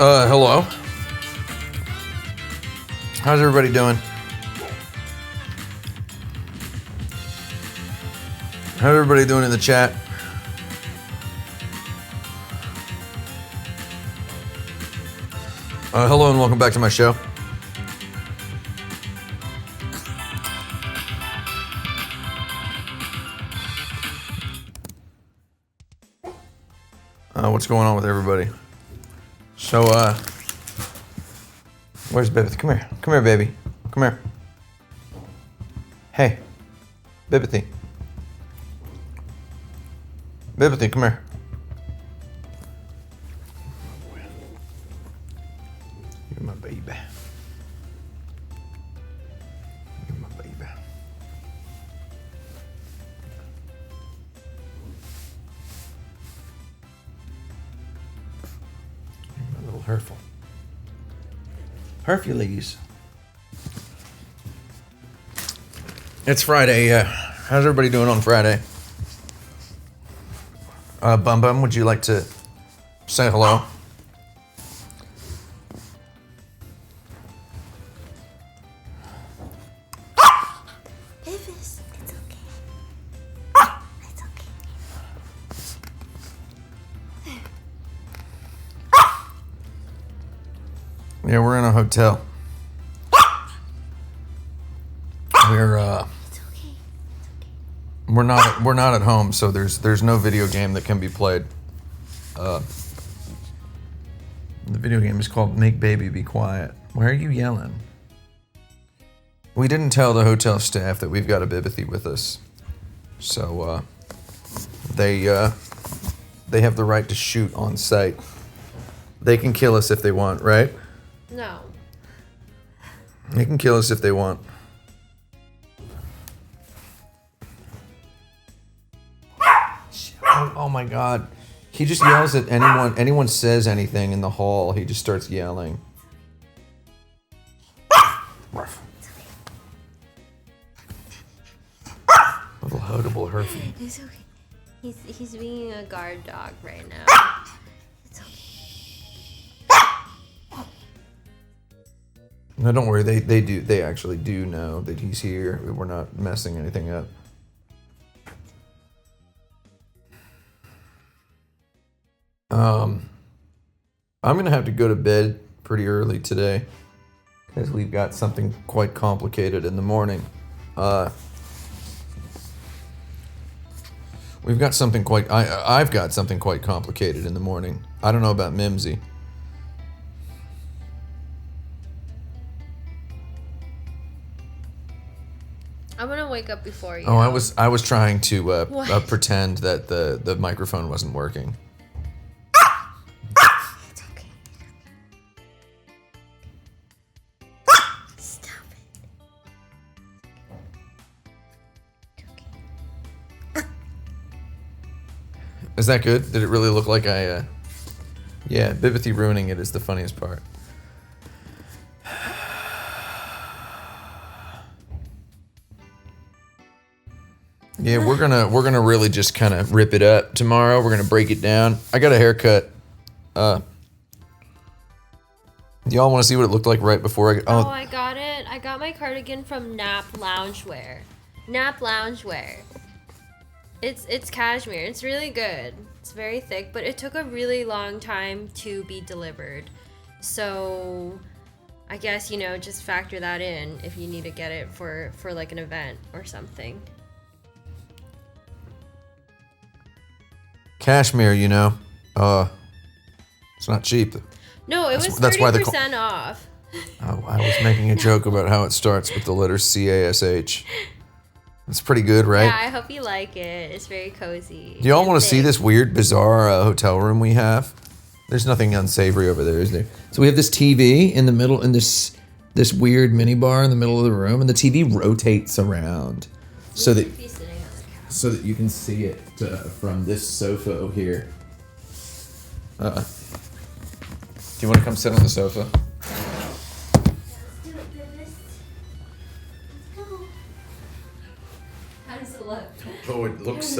Hello. How's everybody doing? How's everybody doing in the chat? Hello and welcome back to my show. What's going on with everybody? So, where's Bibbithy? Come here. Come here, baby. Come here. Hey. Bibbithy. Bibbithy, come here. You're my baby. You're my baby. You're my little Herful. Hercules. It's Friday. How's everybody doing on Friday? Bum Bum, would you like to say hello? It's okay. It's okay. Yeah, we're in a hotel. We're not at home, so there's no video game that can be played. The video game is called Make Baby Be Quiet. Why are you yelling? We didn't tell the hotel staff that we've got a Bibbithy with us, so they have the right to shoot on site. They can kill us if they want, right? No. They can kill us if they want. Oh my God. He just yells at anyone says anything in the hall, he just starts yelling. Little hodable Herfy. It's okay. He's being a guard dog right now. It's okay. No, don't worry, they actually do know that he's here. We're not messing anything up. I'm gonna have to go to bed pretty early today because we've got something quite complicated in the morning. I've got something quite complicated in the morning. I don't know about Mimsy. I'm gonna wake up before you. Oh, I was trying to pretend that the microphone wasn't working. It's okay. Stop it. It's okay. Is that good? Did it really look like I? Yeah, Bibbithy ruining it is the funniest part. Yeah, we're gonna really just kind of rip it up tomorrow. We're gonna break it down. I got a haircut. Y'all want to see what it looked like right before I get? Oh, I got it. I got my cardigan from Nap Loungewear. Nap Loungewear. It's cashmere. It's really good. It's very thick, but it took a really long time to be delivered. So I guess, just factor that in if you need to get it for like an event or something. Cashmere, it's not cheap. No, it was 30% off. Oh, I was making a joke about how it starts with the letter CASH. It's pretty good, right? Yeah, I hope you like it. It's very cozy. Do y'all want to see this weird, bizarre hotel room we have? There's nothing unsavory over there, is there? So we have this TV in the middle, and this weird mini bar in the middle of the room, and the TV rotates around so that you can see it from this sofa here. Do you want to come sit on the sofa? How does it look? Oh, it looks,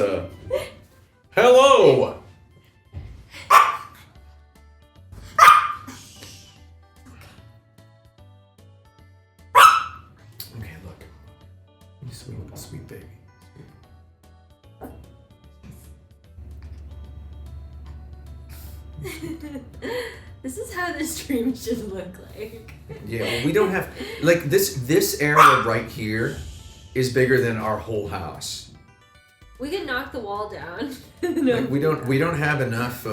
Hello! sweet baby. This is how the stream should look like. Yeah, well, we don't have like this area right here is bigger than our whole house. We can knock the wall down. Like, we don't have enough.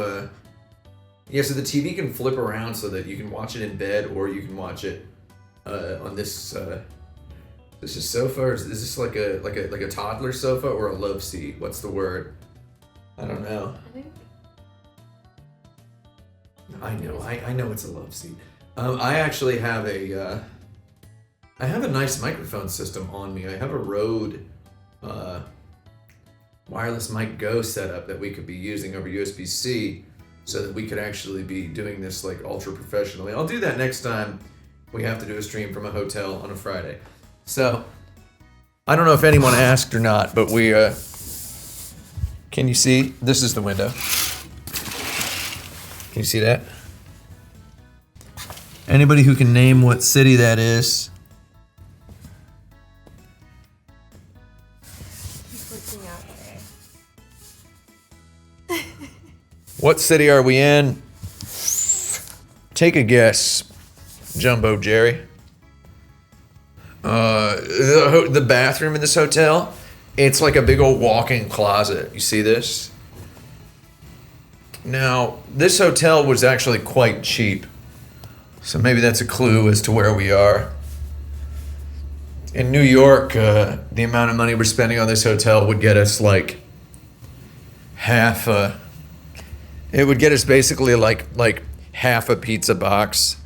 Yeah, so the TV can flip around so that you can watch it in bed or you can watch it on this. This is sofa, or is this like a toddler sofa or a love seat? What's the word? I don't know. I know it's a love seat. I actually have a nice microphone system on me. I have a Rode wireless mic Go setup that we could be using over USB-C so that we could actually be doing this like ultra professionally. I'll do that next time we have to do a stream from a hotel on a Friday. So, I don't know if anyone asked or not, but we, can you see? This is the window. Can you see that? Anybody who can name what city that is? He's looking out there. What city are we in? Take a guess, Jumbo Jerry. The bathroom in this hotel, it's like a big old walk-in closet. You see this? Now, this hotel was actually quite cheap. So maybe that's a clue as to where we are. In New York, the amount of money we're spending on this hotel would get us like half it would get us basically like half a pizza box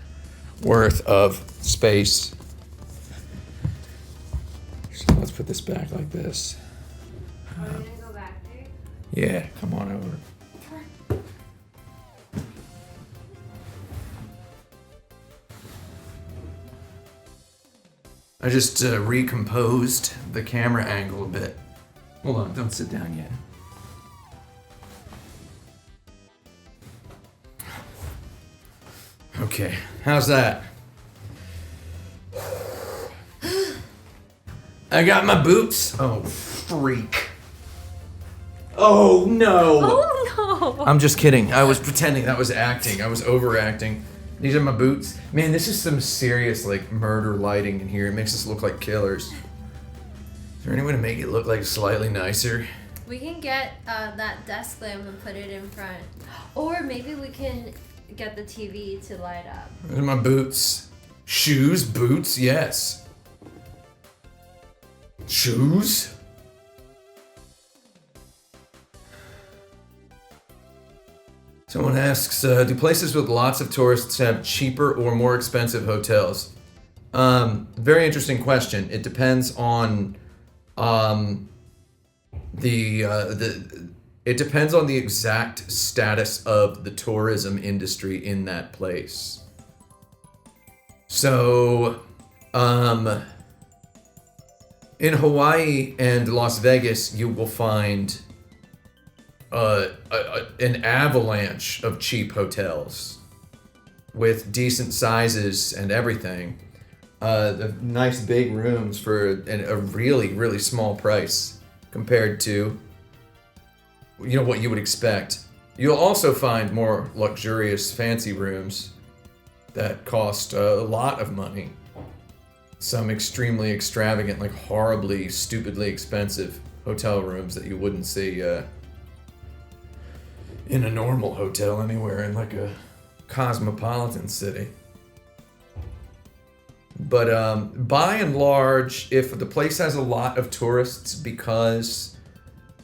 worth of space. So let's put this back like this. Are we gonna go back there? Yeah, come on over. I just recomposed the camera angle a bit. Hold on, don't sit down yet. Okay, how's that? I got my boots. Oh, freak. Oh, no. Oh no! I'm just kidding. I was pretending. That was acting. I was overacting. These are my boots. Man, this is some serious, like, murder lighting in here. It makes us look like killers. Is there any way to make it look, like, slightly nicer? We can get that desk lamp and put it in front. Or maybe we can get the TV to light up. These are my boots. Shoes? Boots? Yes. Shoes? Someone asks, do places with lots of tourists have cheaper or more expensive hotels? Very interesting question. It depends on it depends on the exact status of the tourism industry in that place. So, in Hawaii and Las Vegas, you will find an avalanche of cheap hotels with decent sizes and everything. The nice big rooms for a really, really small price compared to, you know, what you would expect. You'll also find more luxurious, fancy rooms that cost a lot of money. Some extremely extravagant, like horribly, stupidly expensive hotel rooms that you wouldn't see in a normal hotel anywhere in like a cosmopolitan city. But by and large, if the place has a lot of tourists because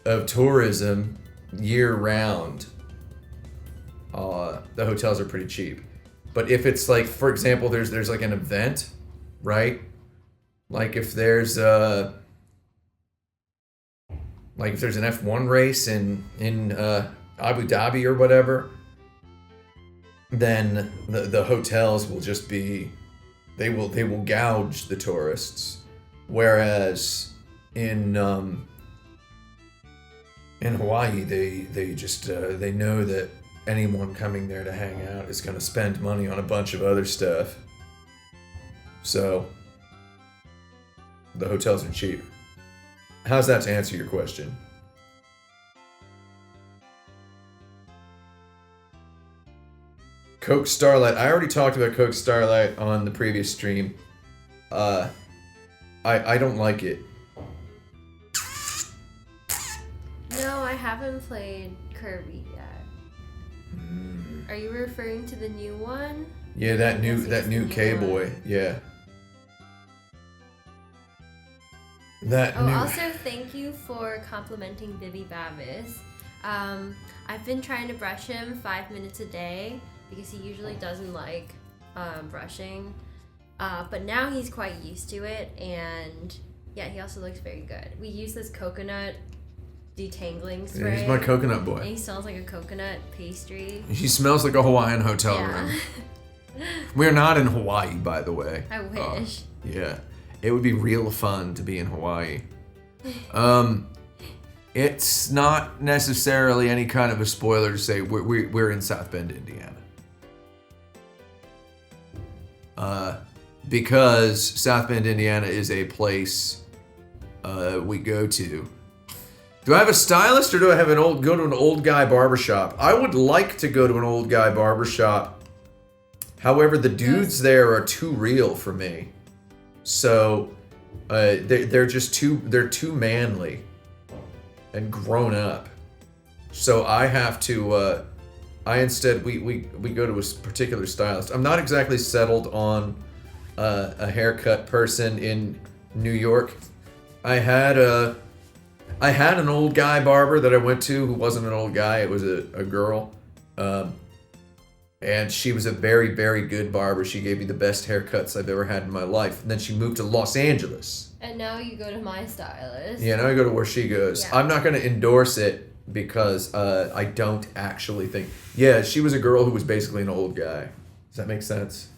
of tourism year round, the hotels are pretty cheap. But if it's like, for example, there's like an event, right? Like if there's an F1 race in Abu Dhabi or whatever, then the hotels will just be, they will gouge the tourists. Whereas in Hawaii, they just they know that anyone coming there to hang out is going to spend money on a bunch of other stuff. So the hotels are cheap. How's that to answer your question? Coke Starlight. I already talked about Coke Starlight on the previous stream. I don't like it. No, I haven't played Kirby yet. Are you referring to the new one? Yeah, that new K-Boy. Yeah. Also, thank you for complimenting Vivi Babis. I've been trying to brush him 5 minutes a day because he usually doesn't like brushing. But now he's quite used to it, and yeah, he also looks very good. We use this coconut detangling spray. Yeah, he's my coconut boy. And he smells like a coconut pastry. He smells like a Hawaiian hotel room. We're not in Hawaii, by the way. I wish. Yeah. It would be real fun to be in Hawaii. It's not necessarily any kind of a spoiler to say we're in South Bend, Indiana. Because South Bend, Indiana is a place we go to. Do I have a stylist or do I have go to an old guy barbershop? I would like to go to an old guy barbershop. However, the dudes there are too real for me. So they're too manly and grown up. So I have to we go to a particular stylist. I'm not exactly settled on a haircut person in New York. I had an old guy barber that I went to who wasn't an old guy. It was a girl. And she was a very, very good barber. She gave me the best haircuts I've ever had in my life. And then she moved to Los Angeles. And now you go to my stylist. Yeah, now I go to where she goes. Yeah. I'm not going to endorse it because I don't actually think... Yeah, she was a girl who was basically an old guy. Does that make sense?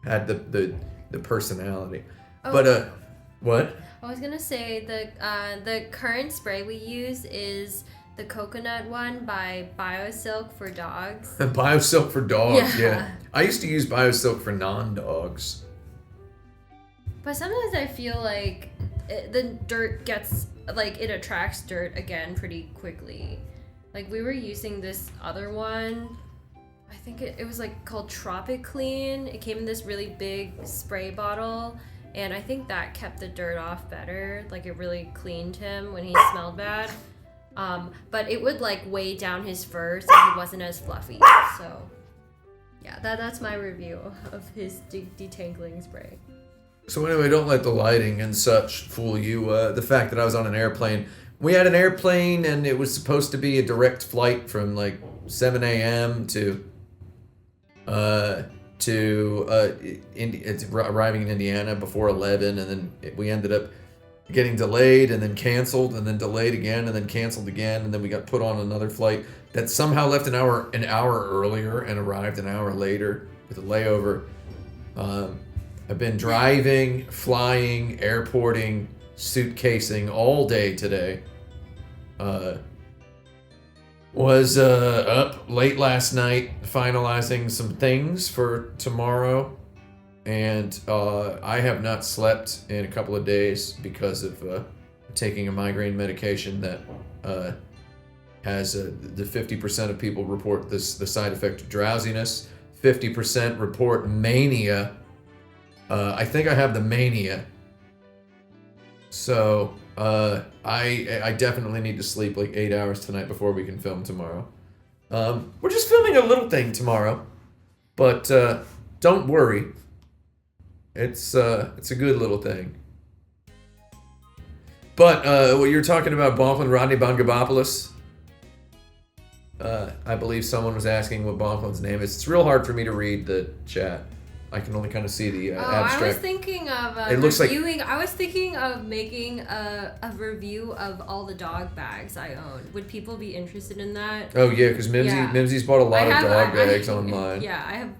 Had the personality. Oh. But, what? I was going to say the current spray we use is... the coconut one by BioSilk for dogs. BioSilk for dogs, yeah. I used to use BioSilk for non-dogs. But sometimes I feel like the dirt gets, like, it attracts dirt again pretty quickly. Like, we were using this other one. I think it was, like, called Tropic Clean. It came in this really big spray bottle. And I think that kept the dirt off better. Like, it really cleaned him when he smelled bad. But it would like weigh down his fur so he wasn't as fluffy. So yeah, that's my review of his detangling spray. So anyway, don't let the lighting and such fool you. The fact that I was on an airplane. We had an airplane and it was supposed to be a direct flight from like 7 a.m. to arriving in Indiana before 11, and then we ended up getting delayed and then canceled and then delayed again and then canceled again, and then we got put on another flight that somehow left an hour earlier and arrived an hour later with a layover. I've been driving, flying, airporting, suitcasing all day today. Was up late last night finalizing some things for tomorrow. And I have not slept in a couple of days because of taking a migraine medication that has the 50% of people report the side effect of drowsiness. 50% report mania. I think I have the mania. So I definitely need to sleep like 8 hours tonight before we can film tomorrow. We're just filming a little thing tomorrow, but don't worry. It's a good little thing. But what you're talking about, Bonflin, Rodney Bongabopoulos. I believe someone was asking what Bonflin's name is. It's real hard for me to read the chat. I can only kind of see the abstract. I was thinking of I was thinking of making a review of all the dog bags I own. Would people be interested in that? Oh yeah, because Mimsy's bought a lot of dog bags online. Yeah, I have.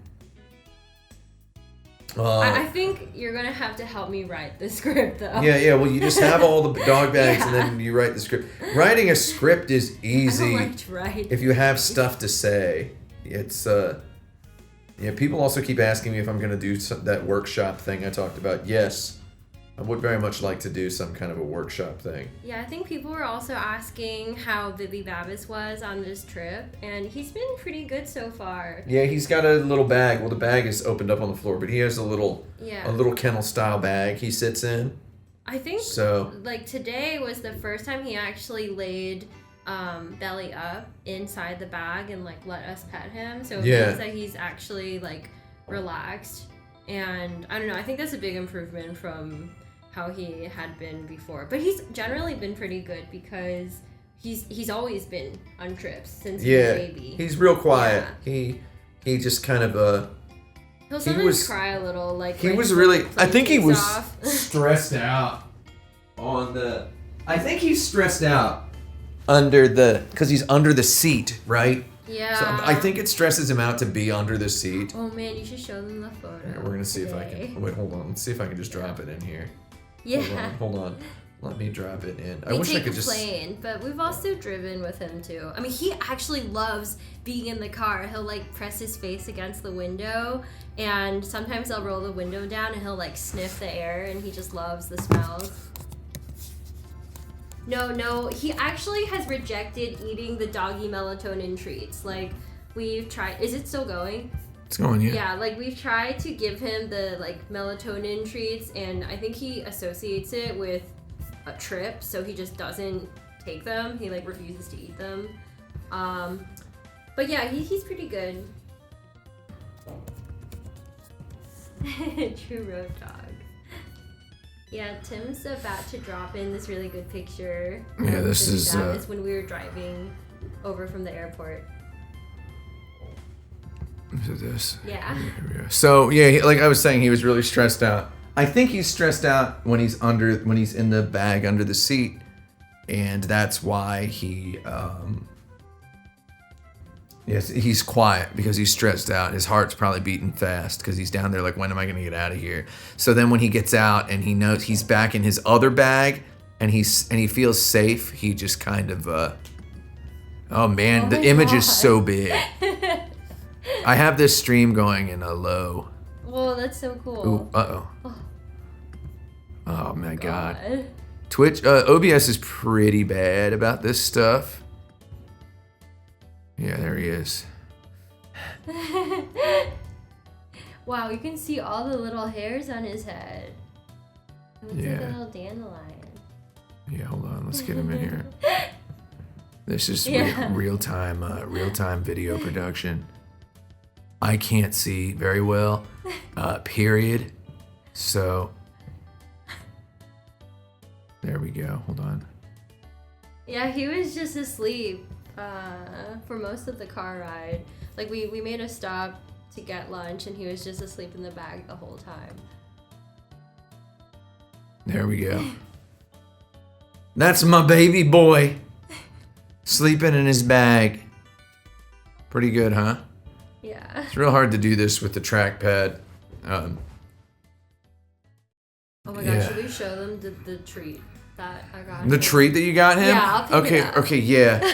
I think you're gonna have to help me write the script though. Yeah. Well, you just have all the dog bags and then you write the script. Writing a script is easy. I don't like to write. If you have stuff to say. It's people also keep asking me if I'm gonna do that workshop thing I talked about. Yes, I would very much like to do some kind of a workshop thing. Yeah, I think people were also asking how Bibi Babis was on this trip, and he's been pretty good so far. Yeah, he's got a little bag. Well, the bag is opened up on the floor, but he has a little kennel style bag he sits in. I think so. Like today was the first time he actually laid belly up inside the bag and like let us pet him. So it means that he's actually like relaxed, and I don't know. I think that's a big improvement from how he had been before, but he's generally been pretty good because he's always been on trips since he was a baby. He's real quiet. Yeah. He just kind of he'll sometimes cry a little, like he was really. I think he was stressed out on the. I think he's stressed out because he's under the seat, right? Yeah. So I think it stresses him out to be under the seat. Oh man, you should show them the photo. Right, we're gonna see if I can. Wait, hold on. Let's see if I can just drop it in here. Yeah. Hold on. Let me drop it in. I wish I could just plane, but we've also driven with him too. I mean, he actually loves being in the car. He'll like press his face against the window, and sometimes I'll roll the window down and he'll like sniff the air, and he just loves the smells. No, he actually has rejected eating the doggy melatonin treats. Like, we've tried. Is it still going? It's going, yeah. Yeah, like we've tried to give him the like melatonin treats, and I think he associates it with a trip, so he just doesn't take them. He like refuses to eat them. But yeah, he's pretty good. True road dog. Yeah, Tim's about to drop in this really good picture. Yeah, this is when we were driving over from the airport. Is this? Yeah. So yeah, like I was saying, he was really stressed out. I think he's stressed out when he's in the bag under the seat, and that's why he he's quiet because he's stressed out. His heart's probably beating fast because he's down there like, when am I going to get out of here? So then when he gets out and he knows he's back in his other bag and he feels safe, he just kind of oh man, the image is so big. I have this stream going in a low. Whoa, that's so cool. Ooh, oh my God. Twitch, OBS is pretty bad about this stuff. Yeah, there he is. Wow, you can see all the little hairs on his head. It looks like a little dandelion. Yeah, hold on, let's get him in here. This is real time video production. I can't see very well, period. So, there we go. Hold on. Yeah, he was just asleep for most of the car ride. Like, we made a stop to get lunch, and he was just asleep in the bag the whole time. There we go. That's my baby boy. Sleeping in his bag. Pretty good, huh? Yeah. It's real hard to do this with the trackpad. Oh my gosh, should we show them the treat that I got him? The treat that you got him? Yeah, I'll pick it up. Okay, yeah.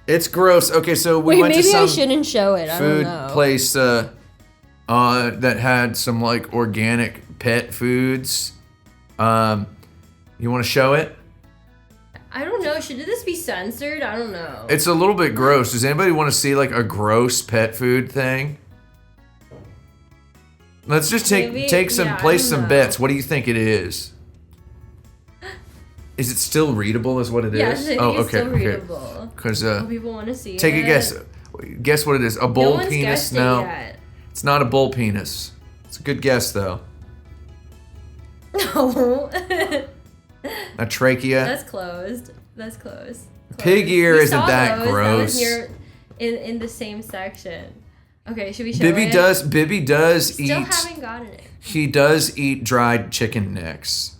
It's gross. Okay, so we went to some I shouldn't show it. I don't know. Food place that had some like organic pet foods. You want to show it? I don't know. Should this be censored? I don't know. It's a little bit gross. Does anybody want to see like a gross pet food thing? Let's just place some bets. What do you think it is? Is it still readable? Is what it is? Yeah, it's still readable. Because people want to see take a guess. Guess what it is? A bull penis? No, yet. It's not a bull penis. It's a good guess though. No. A trachea. That's close. Pig ear isn't that gross. That was in the same section. Okay, should we show Bibby it? Bibby does Still eat. haven't gotten it. He does eat dried chicken necks.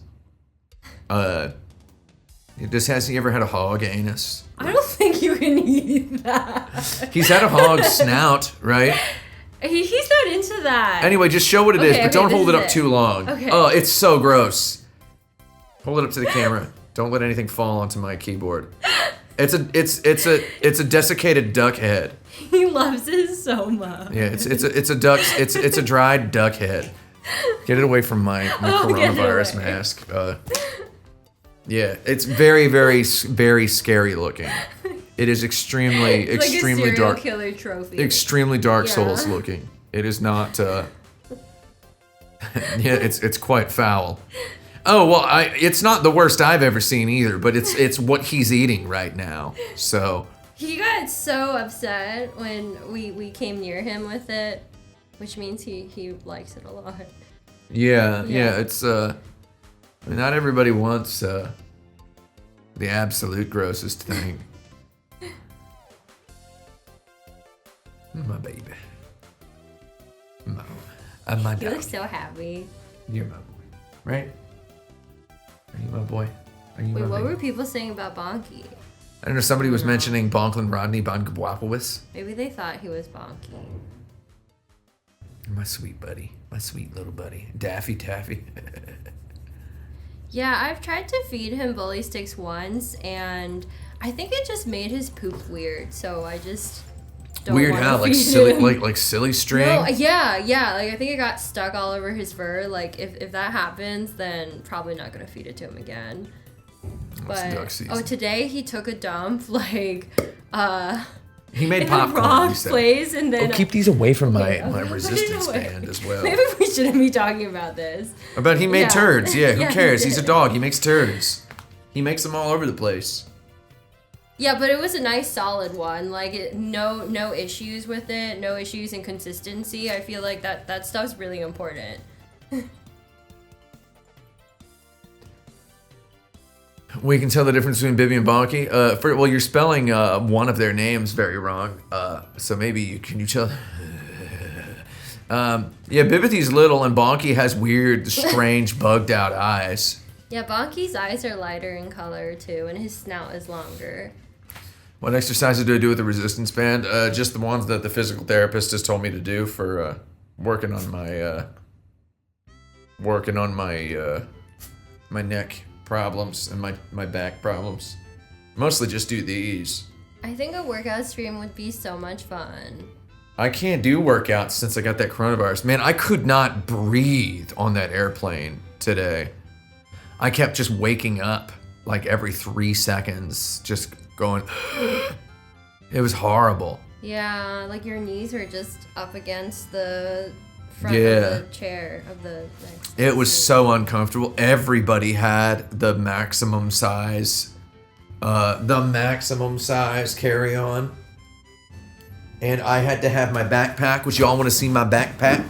Has he ever had a hog anus? I don't think you can eat that. He's had a hog snout, right? He's not into that. Anyway, just show what it is, but don't hold it up too long. Okay. Oh, it's so gross. Hold it up to the camera. Don't let anything fall onto my keyboard. It's a desiccated duck head. He loves it so much. Yeah, it's a duck. It's a dried duck head. Get it away from my Oh, get it coronavirus away. mask. Yeah, it's very, very, very scary looking. It is extremely, It's like a extremely serial dark, killer trophy. extremely Dark Yeah. Souls looking. It is not. Yeah, it's quite foul. Oh well, it's not the worst I've ever seen either, but it's what he's eating right now. So He got so upset when we came near him with it, which means he likes it a lot. yeah, Yeah. it's I mean, not everybody wants the absolute grossest thing. My baby. My He dog. looks so happy. You're my boy, right? Are you my boy? Are you Wait, my what baby? were people saying about Bonky? I don't know. Somebody was mentioning Bonklin Rodney Bonkabwapowis. Maybe they thought he was Bonky. My sweet buddy, my sweet little buddy, Daffy Taffy. Yeah, I've tried to feed him bully sticks once, and I think it just made his poop weird. So I just don't Weird wanna how like feed silly him. like silly string. No, yeah. Like I think it got stuck all over his fur. Like if that happens, then probably not gonna feed it to him again. It's duck But season. oh, today he took a dump like He made in the popcorn. wrong he said. place, and then Keep these away from Okay, my put it resistance away. band as well. Maybe we shouldn't be talking about this. But he made Yeah. turds. Yeah, who Yeah, he cares? He's a did. dog. He makes turds. He makes them all over the place. Yeah, but it was a nice solid one. Like no issues with it, no issues in consistency. I feel like that stuff's really important. We can tell the difference between Bibby and Bonky. Well, you're spelling one of their names very wrong. So maybe you tell? Yeah, Bibby's little and Bonky has weird, strange, bugged out eyes. Yeah, Bonky's eyes are lighter in color too, and his snout is longer. What exercises do I do with the resistance band? Just the ones that the physical therapist has told me to do for working on my neck problems and my back problems. Mostly just do these. I think a workout stream would be so much fun. I can't do workouts since I got that coronavirus. Man, I could not breathe on that airplane today. I kept just waking up like every 3 seconds, just going. It was horrible. Yeah, like your knees were just up against the front Yeah. of the chair of the. It was so uncomfortable. Everybody had the maximum size carry-on. And I had to have my backpack, which y'all want to see my backpack?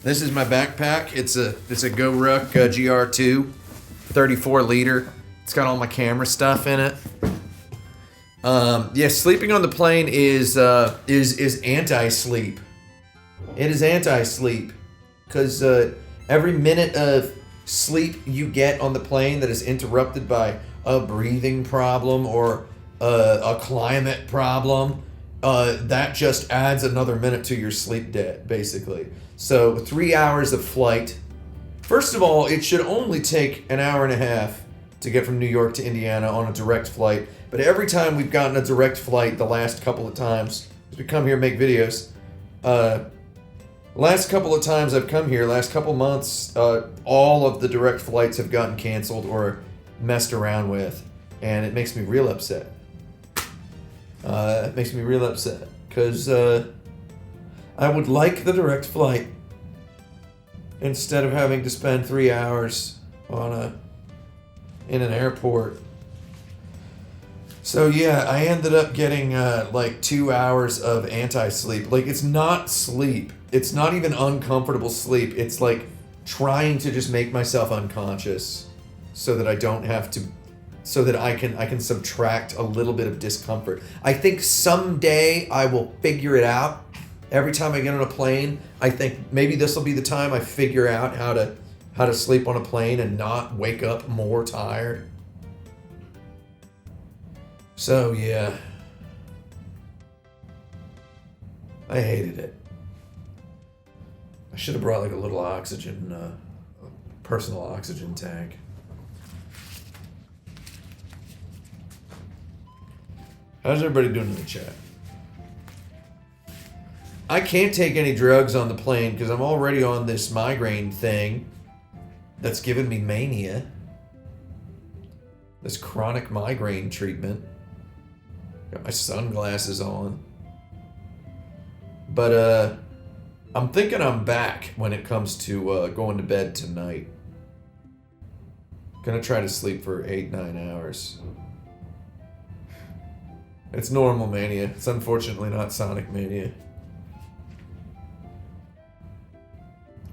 This is my backpack. It's a GoRuck GR2, 34 liter. It's got all my camera stuff in it. Yeah, sleeping on the plane is anti-sleep. It is anti-sleep, because every minute of sleep you get on the plane that is interrupted by a breathing problem or a climate problem, that just adds another minute to your sleep debt, basically. So 3 hours of flight. First of all, it should only take an hour and a half to get from New York to Indiana on a direct flight. But every time we've gotten a direct flight, the last couple of times, as we come here and make videos, last couple of times I've come here, last couple months, all of the direct flights have gotten canceled or messed around with. And it makes me real upset. It makes me real upset. Because I would like the direct flight instead of having to spend 3 hours in an airport. So yeah, I ended up getting like 2 hours of anti-sleep. Like, it's not sleep. It's not even uncomfortable sleep. It's like trying to just make myself unconscious so that I don't have to, so that I can subtract a little bit of discomfort. I think someday I will figure it out. Every time I get on a plane, I think maybe this will be the time I figure out how to sleep on a plane and not wake up more tired. So yeah, I hated it. I should have brought like a little oxygen, personal oxygen tank. How's everybody doing in the chat? I can't take any drugs on the plane because I'm already on this migraine thing that's giving me mania. This chronic migraine treatment. Got my sunglasses on. But I'm thinking I'm back when it comes to going to bed tonight. Gonna try to sleep for 8-9 hours. It's normal mania. It's unfortunately not Sonic Mania.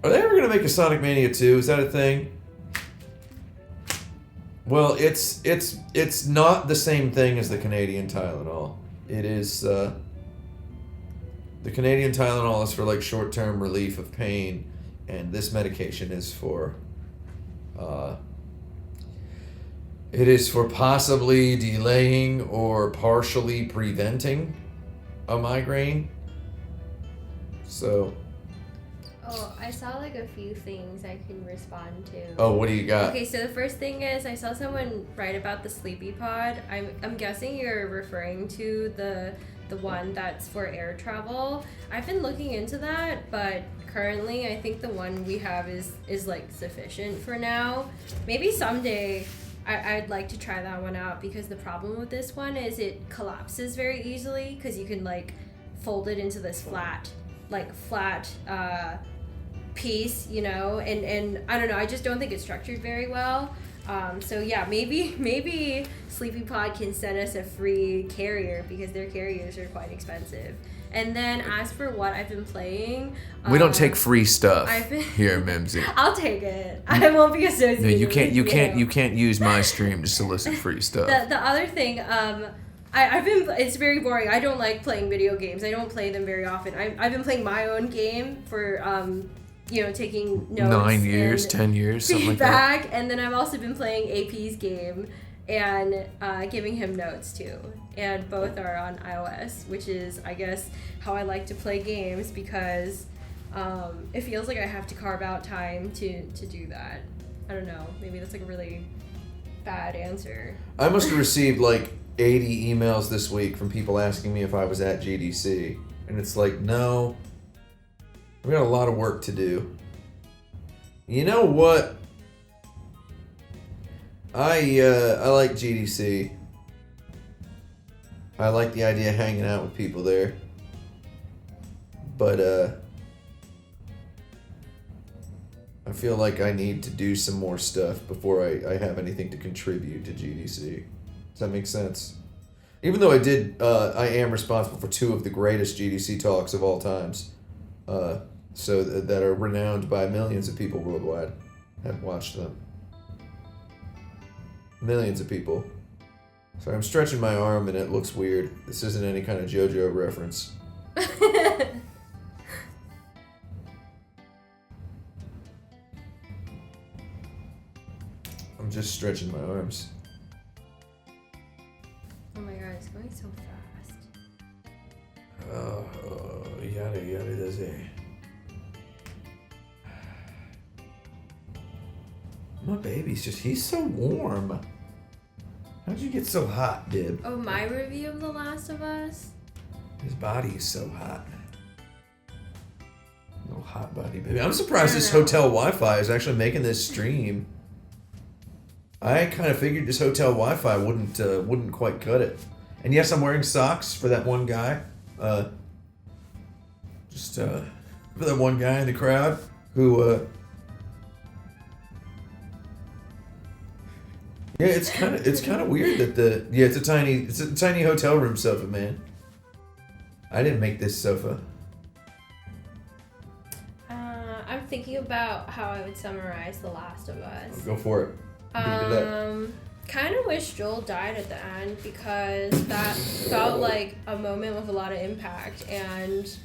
Are they ever gonna make a Sonic Mania 2? Is that a thing? Well, it's not the same thing as the Canadian Tylenol. It is the Canadian Tylenol is for like short-term relief of pain, and this medication is for it is for possibly delaying or partially preventing a migraine. So. Oh, I saw like a few things I can respond to. Oh, what do you got? Okay, so the first thing is I saw someone write about the Sleepy Pod. I'm guessing you're referring to the one that's for air travel. I've been looking into that, but currently I think the one we have is like sufficient for now. Maybe someday I'd like to try that one out, because the problem with this one is it collapses very easily because you can like fold it into this flat piece, you know, and I don't know, I just don't think it's structured very well. So yeah, maybe Sleepy Pod can send us a free carrier, because their carriers are quite expensive. And then as for what I've been playing, we don't take free stuff here, here, Mimsy. I'll take it. I won't be associated. No, you can't. with You can't use my stream to solicit free stuff. The other thing, it's very boring. I don't like playing video games. I don't play them very often. I've been playing my own game for taking notes. 9 years, 10 years, something like feedback, that. And then I've also been playing AP's game and giving him notes too. And both are on iOS, which is, I guess, how I like to play games, because it feels like I have to carve out time to do that. I don't know. Maybe that's like a really bad answer. I must have received like 80 emails this week from people asking me if I was at GDC. And it's like, no, we got a lot of work to do. You know what? I like GDC. I like the idea of hanging out with people there. But I feel like I need to do some more stuff before I have anything to contribute to GDC. Does that make sense? Even though I am responsible for 2 of the greatest GDC talks of all times. So that are renowned by millions of people worldwide. Have watched them. Millions of people. Sorry, I'm stretching my arm and it looks weird. This isn't any kind of JoJo reference. I'm just stretching my arms. Oh my god, it's going so fast. Yada yada does it. My baby's he's so warm. How'd you get so hot, Dib? Oh, my review of The Last of Us? His body is so hot. No hot body, baby. I'm surprised this Hotel Wi-Fi is actually making this stream. I kind of figured this Hotel Wi-Fi wouldn't quite cut it. And yes, I'm wearing socks for that one guy. For that one guy in the crowd who yeah, it's kind of weird that it's a tiny hotel room sofa, man. I didn't make this sofa. I'm thinking about how I would summarize The Last of Us. Go for it. Kind of wish Joel died at the end, because that felt like a moment with a lot of impact, and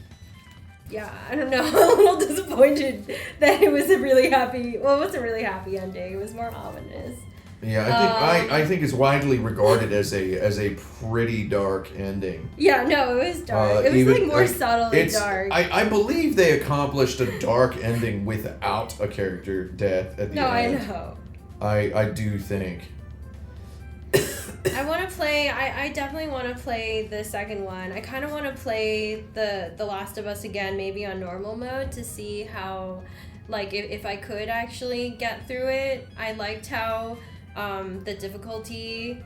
yeah, I don't know, I'm a little disappointed that it was a really happy, well, it wasn't a really happy ending, it was more ominous. Yeah, I think it's widely regarded as a pretty dark ending. Yeah, no, it was dark. It was more subtly dark. I believe they accomplished a dark ending without a character death at the end. No, I know. I do think. I want to play. I definitely want to play the second one. I kind of want to play the Last of Us again, maybe on normal mode to see how, like, if I could actually get through it. I liked how the difficulty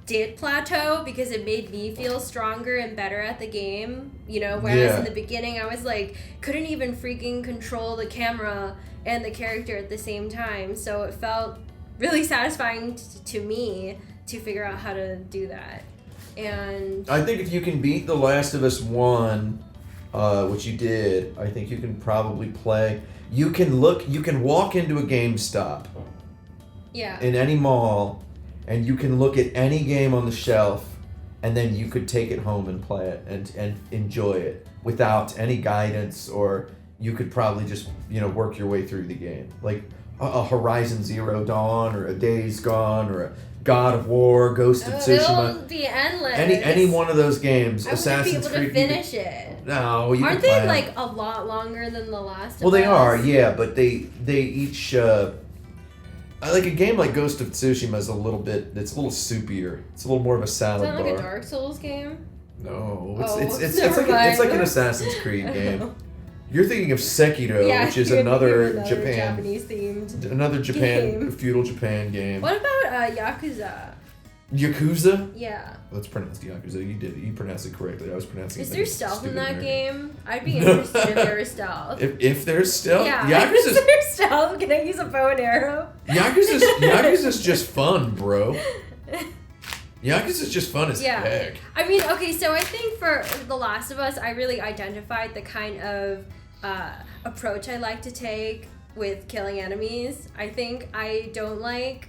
did plateau because it made me feel stronger and better at the game. You know, whereas in the beginning I was like couldn't even freaking control the camera and the character at the same time. So it felt really satisfying to me to figure out how to do that. And I think if you can beat The Last of Us 1, which you did, I think you can probably play. You can walk into a GameStop in any mall, and you can look at any game on the shelf, and then you could take it home and play it and enjoy it without any guidance, or you could probably just, work your way through the game. Like a Horizon Zero Dawn, or a Days Gone, or a God of War, Ghost of Tsushima. It'll be endless. Any one of those games. I Assassin's wouldn't be able to finish it. No, you Aren't can play they them. like a lot longer than The Last of Us? Well, they are, yeah, but they each like a game like Ghost of Tsushima is it's a little soupier. It's a little more of a salad Is bar. that like a Dark Souls game? No, Oh, it's never like mind. an Assassin's Creed game. You're thinking of Sekiro, which is another Japan Japanese themed. Another game. feudal Japan game. What about Yakuza? Yakuza? Yeah. Let's pronounce Yakuza. You pronounced it correctly. I was pronouncing it. Is like there a stealth in stupid that nerd. game? I'd be interested if there was stealth. If there's stealth, Yeah. Is there stealth? Can I use a bow and arrow? Yakuza's just fun, bro. Yakuza's just fun as heck. I mean, okay, so I think for The Last of Us, I really identified the kind of approach I like to take with killing enemies. I think I don't like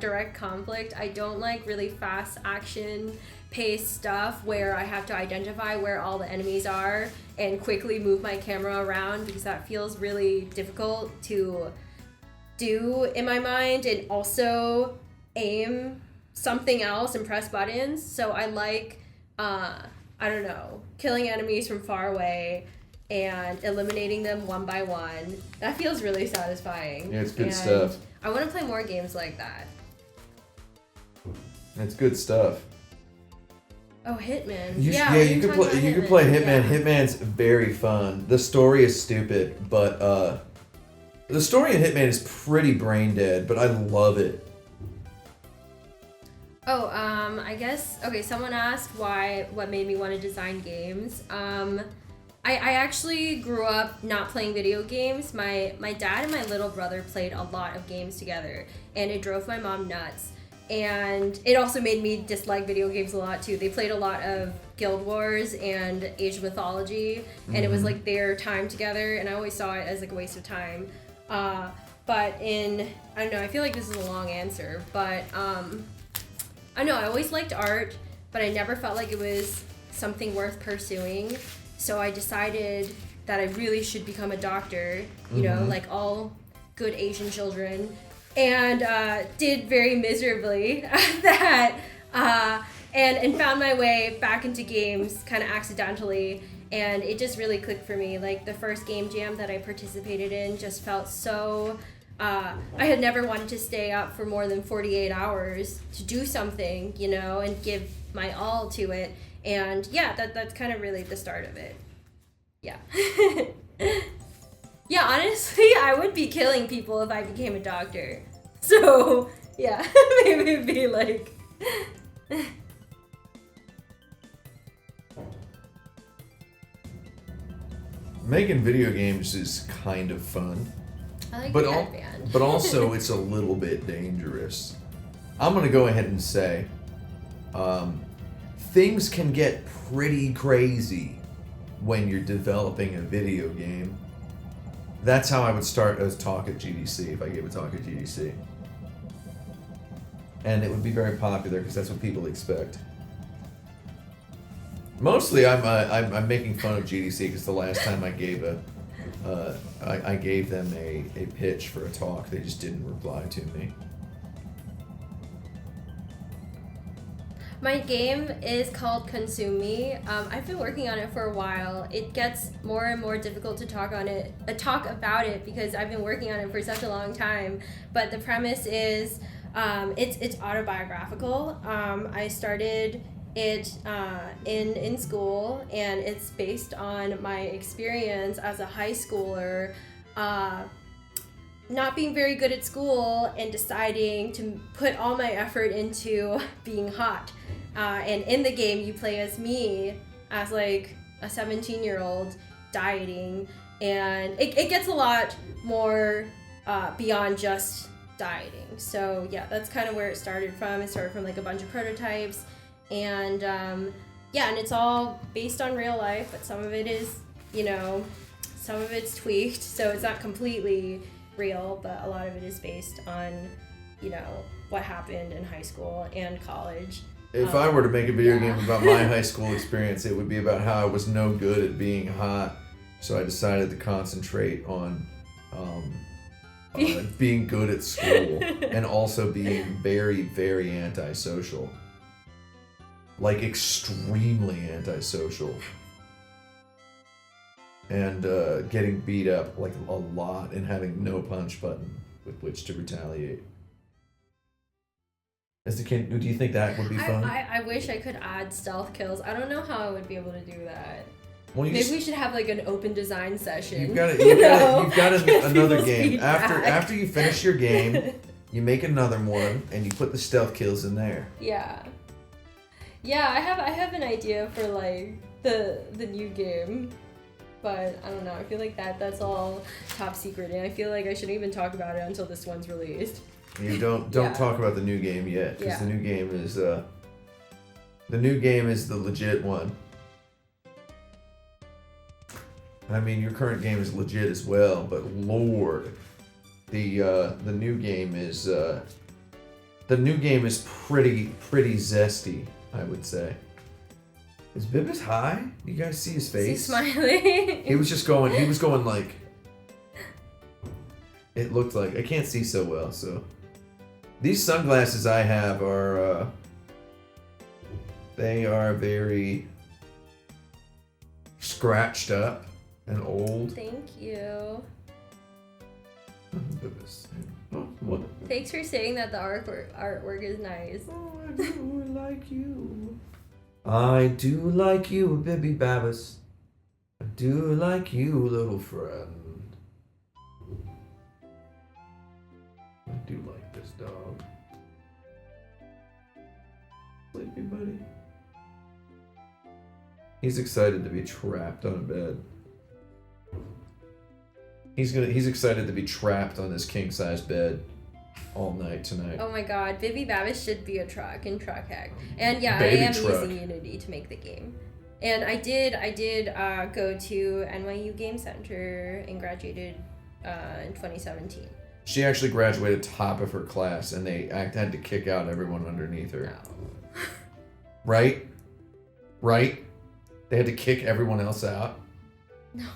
direct conflict. I don't like really fast action paced stuff where I have to identify where all the enemies are and quickly move my camera around, because that feels really difficult to do in my mind, and also aim something else and press buttons. So I like killing enemies from far away and eliminating them one by one. That feels really satisfying. Yeah, it's good stuff. I want to play more games like that. It's good stuff. Oh, Hitman. You could play Hitman. Yeah. Hitman's very fun. The story is stupid, but the story in Hitman is pretty brain dead, but I love it. Oh, I guess, okay, someone asked what made me want to design games. I actually grew up not playing video games. My dad and my little brother played a lot of games together, and it drove my mom nuts. And it also made me dislike video games a lot too. They played a lot of Guild Wars and Age of Mythology, and it was like their time together, and I always saw it as like a waste of time. But I don't know, I feel like this is a long answer, but I know I always liked art, but I never felt like it was something worth pursuing. So I decided that I really should become a doctor, you know, like all good Asian children, and did very miserably at that, and found my way back into games kind of accidentally, and it just really clicked for me. Like the first game jam that I participated in just felt so, I had never wanted to stay up for more than 48 hours to do something, you know, and give my all to it. And yeah, that's kind of really the start of it. Yeah. Yeah, honestly, I would be killing people if I became a doctor. So, yeah, maybe it'd be like... Making video games is kind of fun. I like But the headband. but also it's a little bit dangerous. I'm gonna go ahead and say, things can get pretty crazy when you're developing a video game. That's how I would start a talk at GDC if I gave a talk at GDC, and it would be very popular because that's what people expect. Mostly, I'm making fun of GDC because the last time I gave I gave them a pitch for a talk, they just didn't reply to me. My game is called Consume Me. I've been working on it for a while. It gets more and more difficult to talk about it because I've been working on it for such a long time. But the premise is It's autobiographical. I started it in school, and it's based on my experience as a high schooler, not being very good at school and deciding to put all my effort into being hot. And in the game, you play as me, as like a 17-year-old dieting, and it gets a lot more beyond just dieting. So yeah, that's kind of where it started from. It started from like a bunch of prototypes, and yeah, and it's all based on real life, but some of it is, some of it's tweaked, so it's not completely real, but a lot of it is based on, what happened in high school and college. If I were to make a video game about my high school experience, it would be about how I was no good at being hot, so I decided to concentrate on being good at school and also being very, very antisocial. Like, extremely antisocial. And getting beat up, like, a lot and having no punch button with which to retaliate. Do you think that would be fun? I wish I could add stealth kills. I don't know how I would be able to do that. Well, maybe we should have like an open design session. You've got another game. After you finish your game, you make another one and you put the stealth kills in there. Yeah. Yeah, I have an idea for like the new game. But I don't know, I feel like that's all top secret, and I feel like I shouldn't even talk about it until this one's released. You don't talk about the new game yet, because the new game is the legit one. I mean, your current game is legit as well, but Lord, the new game is pretty zesty, I would say. Is Bibis high? You guys see his face? Is he smiling? He was going like, it looked like, I can't see so well, so. These sunglasses I have are, they are very scratched up and old. Thank you. Bibis. Oh, what? Thanks for saying that the artwork is nice. Oh, I do like you. I do like you, Bibby Babbis. I do like you, little friend. I do like this dog. Sleepy buddy. He's excited to be trapped on a bed. He's excited to be trapped on this king-size bed all night tonight. Oh my god, Bibby Babbis should be a truck in Truck Hack. And yeah, Baby I am truck. using Unity to make the game. And I did go to NYU Game Center and graduated in 2017. She actually graduated top of her class, and they had to kick out everyone underneath her. No. Right? They had to kick everyone else out? No.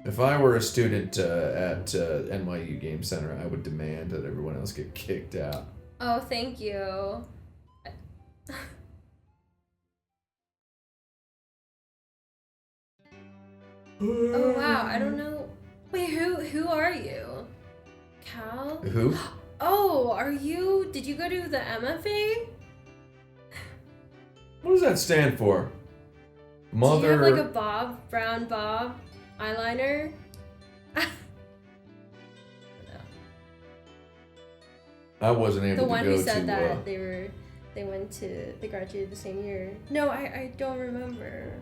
If I were a student at NYU Game Center, I would demand that everyone else get kicked out. Oh, thank you. Oh wow, I don't know. Wait, who are you? Cal? Who? Oh, did you go to the MFA? What does that stand for? Mother... Do you have like a brown bob eyeliner? No. I wasn't able to go to... The one who said that they graduated the same year. No, I don't remember.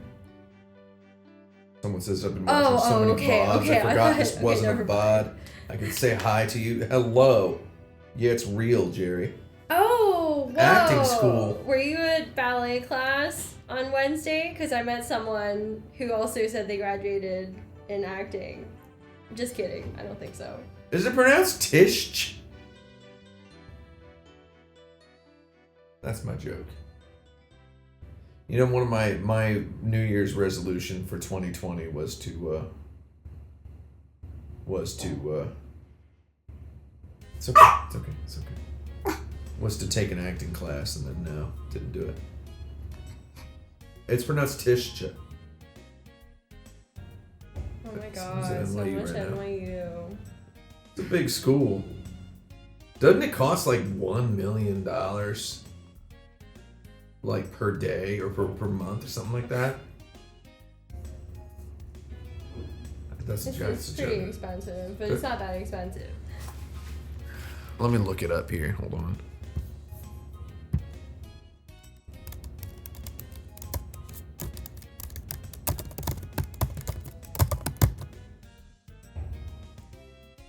Someone says I've been watching so many VODs. Okay. I forgot this wasn't a VOD. I could say hi to you. Hello. Yeah, it's real, Jerry. Oh, whoa. Acting school. Were you at ballet class on Wednesday? Because I met someone who also said they graduated in acting. Just kidding. I don't think so. Is it pronounced Tish? That's my joke. You know, one of my New Year's resolution for 2020 was to was to take an acting class, and then no, didn't do it. It's pronounced Tish. Oh my god, so much NYU. It's a big school. Doesn't it cost like $1 million, like per day or per month or something like that? That's a joke. It's pretty expensive, but it's not that expensive. Let me look it up here. Hold on.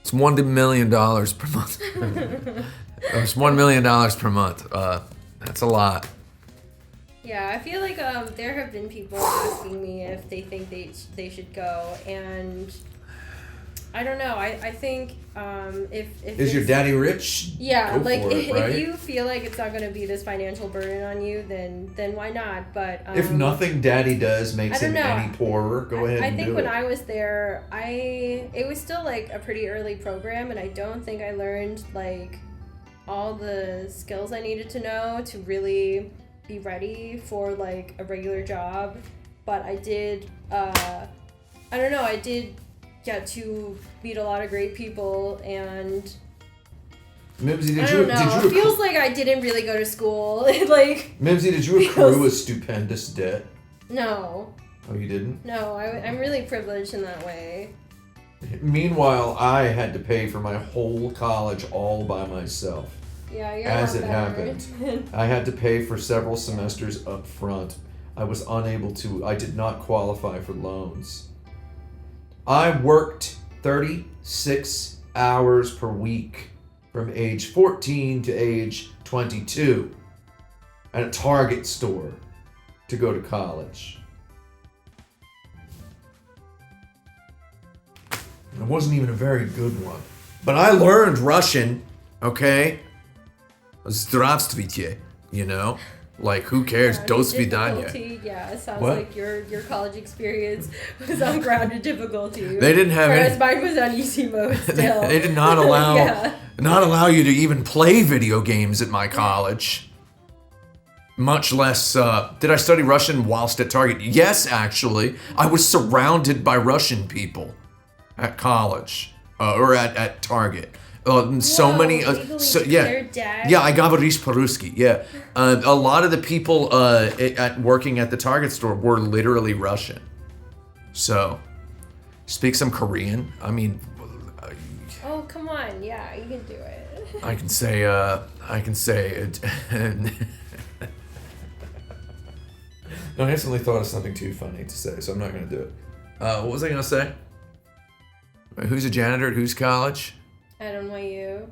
It's $1 million per month. It's $1 million per month. That's a lot. Yeah, I feel like there have been people asking me if they think they should go, and I don't know. I think if Is your daddy rich? Yeah, Go like for it, right? if you feel like it's not going to be this financial burden on you, then why not? But if nothing daddy does makes him any poorer, go ahead and do it. I think when I was there, it was still like a pretty early program, and I don't think I learned like all the skills I needed to know to really be ready for like a regular job. But I did I don't know, I did get to meet a lot of great people, and Mimsy, I don't know. It feels like I didn't really go to school. Like Mimsy, did you accrue a stupendous debt? No. Oh, you didn't? No, I'm really privileged in that way. Meanwhile, I had to pay for my whole college all by myself. Yeah, you're As not it happened. I had to pay for several semesters up front. I was unable to, I did not qualify for loans. I worked 36 hours per week from age 14 to age 22 at a Target store to go to college. It wasn't even a very good one. But I learned Russian, okay? Здравствуйте, you know? Like, who cares? Yeah, Do svidaniya. Yeah, it sounds What? like your college experience was on grounded difficulty. They didn't have Whereas any... mine was on easy mode still. They did not allow Yeah. not allow you to even play video games at my college. Much less, did I study Russian whilst at Target? Yes, actually. I was surrounded by Russian people at college, or at Target. So Whoa, many, their dad? Yeah, I говоришь по-русски, yeah. A lot of the people at working at the Target store were literally Russian. So, speak some Korean. I mean, Oh, come on. Yeah, you can do it. I can say it. No, I instantly thought of something too funny to say, so I'm not going to do it. What was I going to say? Who's a janitor at whose college? At NYU.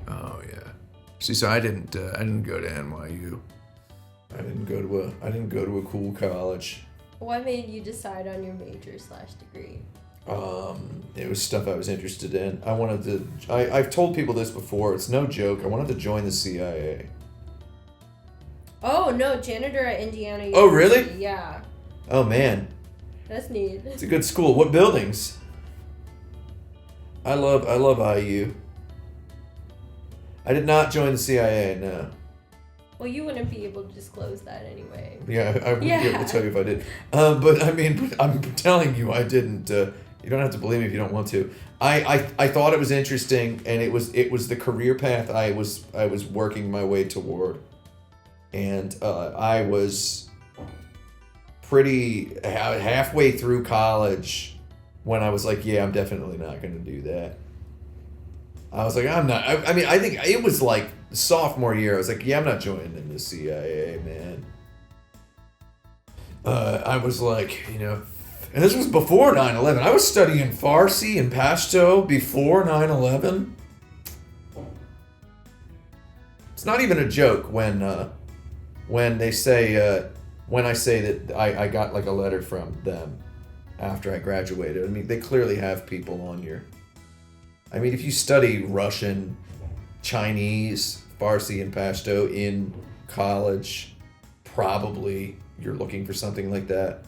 Oh yeah. See, so I didn't go to NYU. I didn't go to a cool college. What made you decide on your major/degree? It was stuff I was interested in. I wanted to. I've told people this before. It's no joke. I wanted to join the CIA. Oh no, janitor at Indiana University. Oh really? Yeah. Oh man. That's neat. It's a good school. What buildings? I love IU. I did not join the CIA, no. Well, you wouldn't be able to disclose that anyway. Yeah, I wouldn't be able to tell you if I did. But I mean, I'm telling you, I didn't. You don't have to believe me if you don't want to. I thought it was interesting, and it was the career path I was working my way toward, and I was pretty halfway through college when I was like, yeah, I'm definitely not going to do that. I was like, I'm not. I mean, I think it was like sophomore year. I was like, yeah, I'm not joining the CIA, man. I was like, you know, and this was before 9/11. I was studying Farsi and Pashto before 9/11. It's not even a joke when they say when I say that I got like a letter from them after I graduated. I mean, they clearly have people on your... I mean, if you study Russian, Chinese, Farsi, and Pashto in college, probably you're looking for something like that.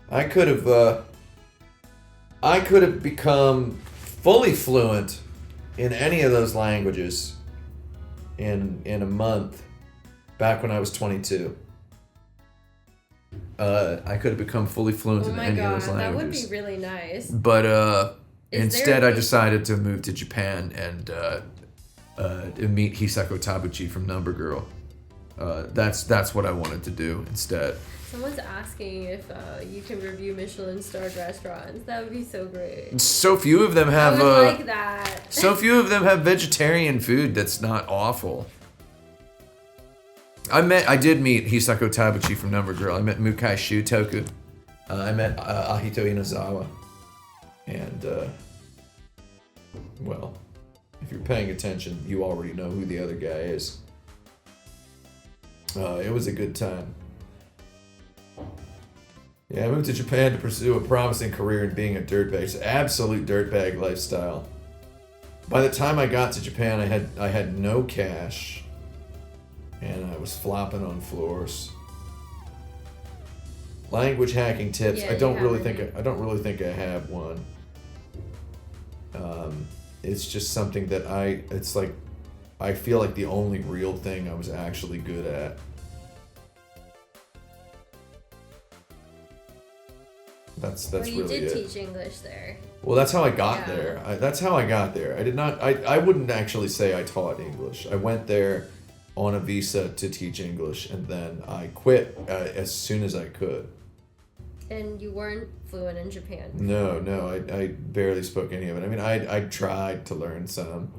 I could have become fully fluent in any of those languages in a month back when I was 22. I could have become fully fluent in any of those languages. That would be really nice. But Instead, I decided to move to Japan and meet Hisako Tabuchi from Number Girl. That's what I wanted to do instead. Someone's asking if you can review Michelin-starred restaurants. That would be so great. So few of them have. I would like that. So few of them have vegetarian food that's not awful. I did meet Hisako Tabuchi from Number Girl. I met Mukai Shutoku. I met Ahito Inazawa. And, well, if you're paying attention, you already know who the other guy is. It was a good time. Yeah, I moved to Japan to pursue a promising career in being a dirtbag. It's an absolute dirtbag lifestyle. By the time I got to Japan, I had no cash, and I was flopping on floors. Language hacking tips. Yeah, I don't really think I have one. It's just something that I feel like the only real thing I was actually good at. That's well, you really did it. teach English there. Well, that's how I got there. That's how I got there. I did not. I wouldn't actually say I taught English. I went there on a visa to teach English, and then I quit as soon as I could. And you weren't fluent in Japan before. No, I barely spoke any of it. I mean, I tried to learn some,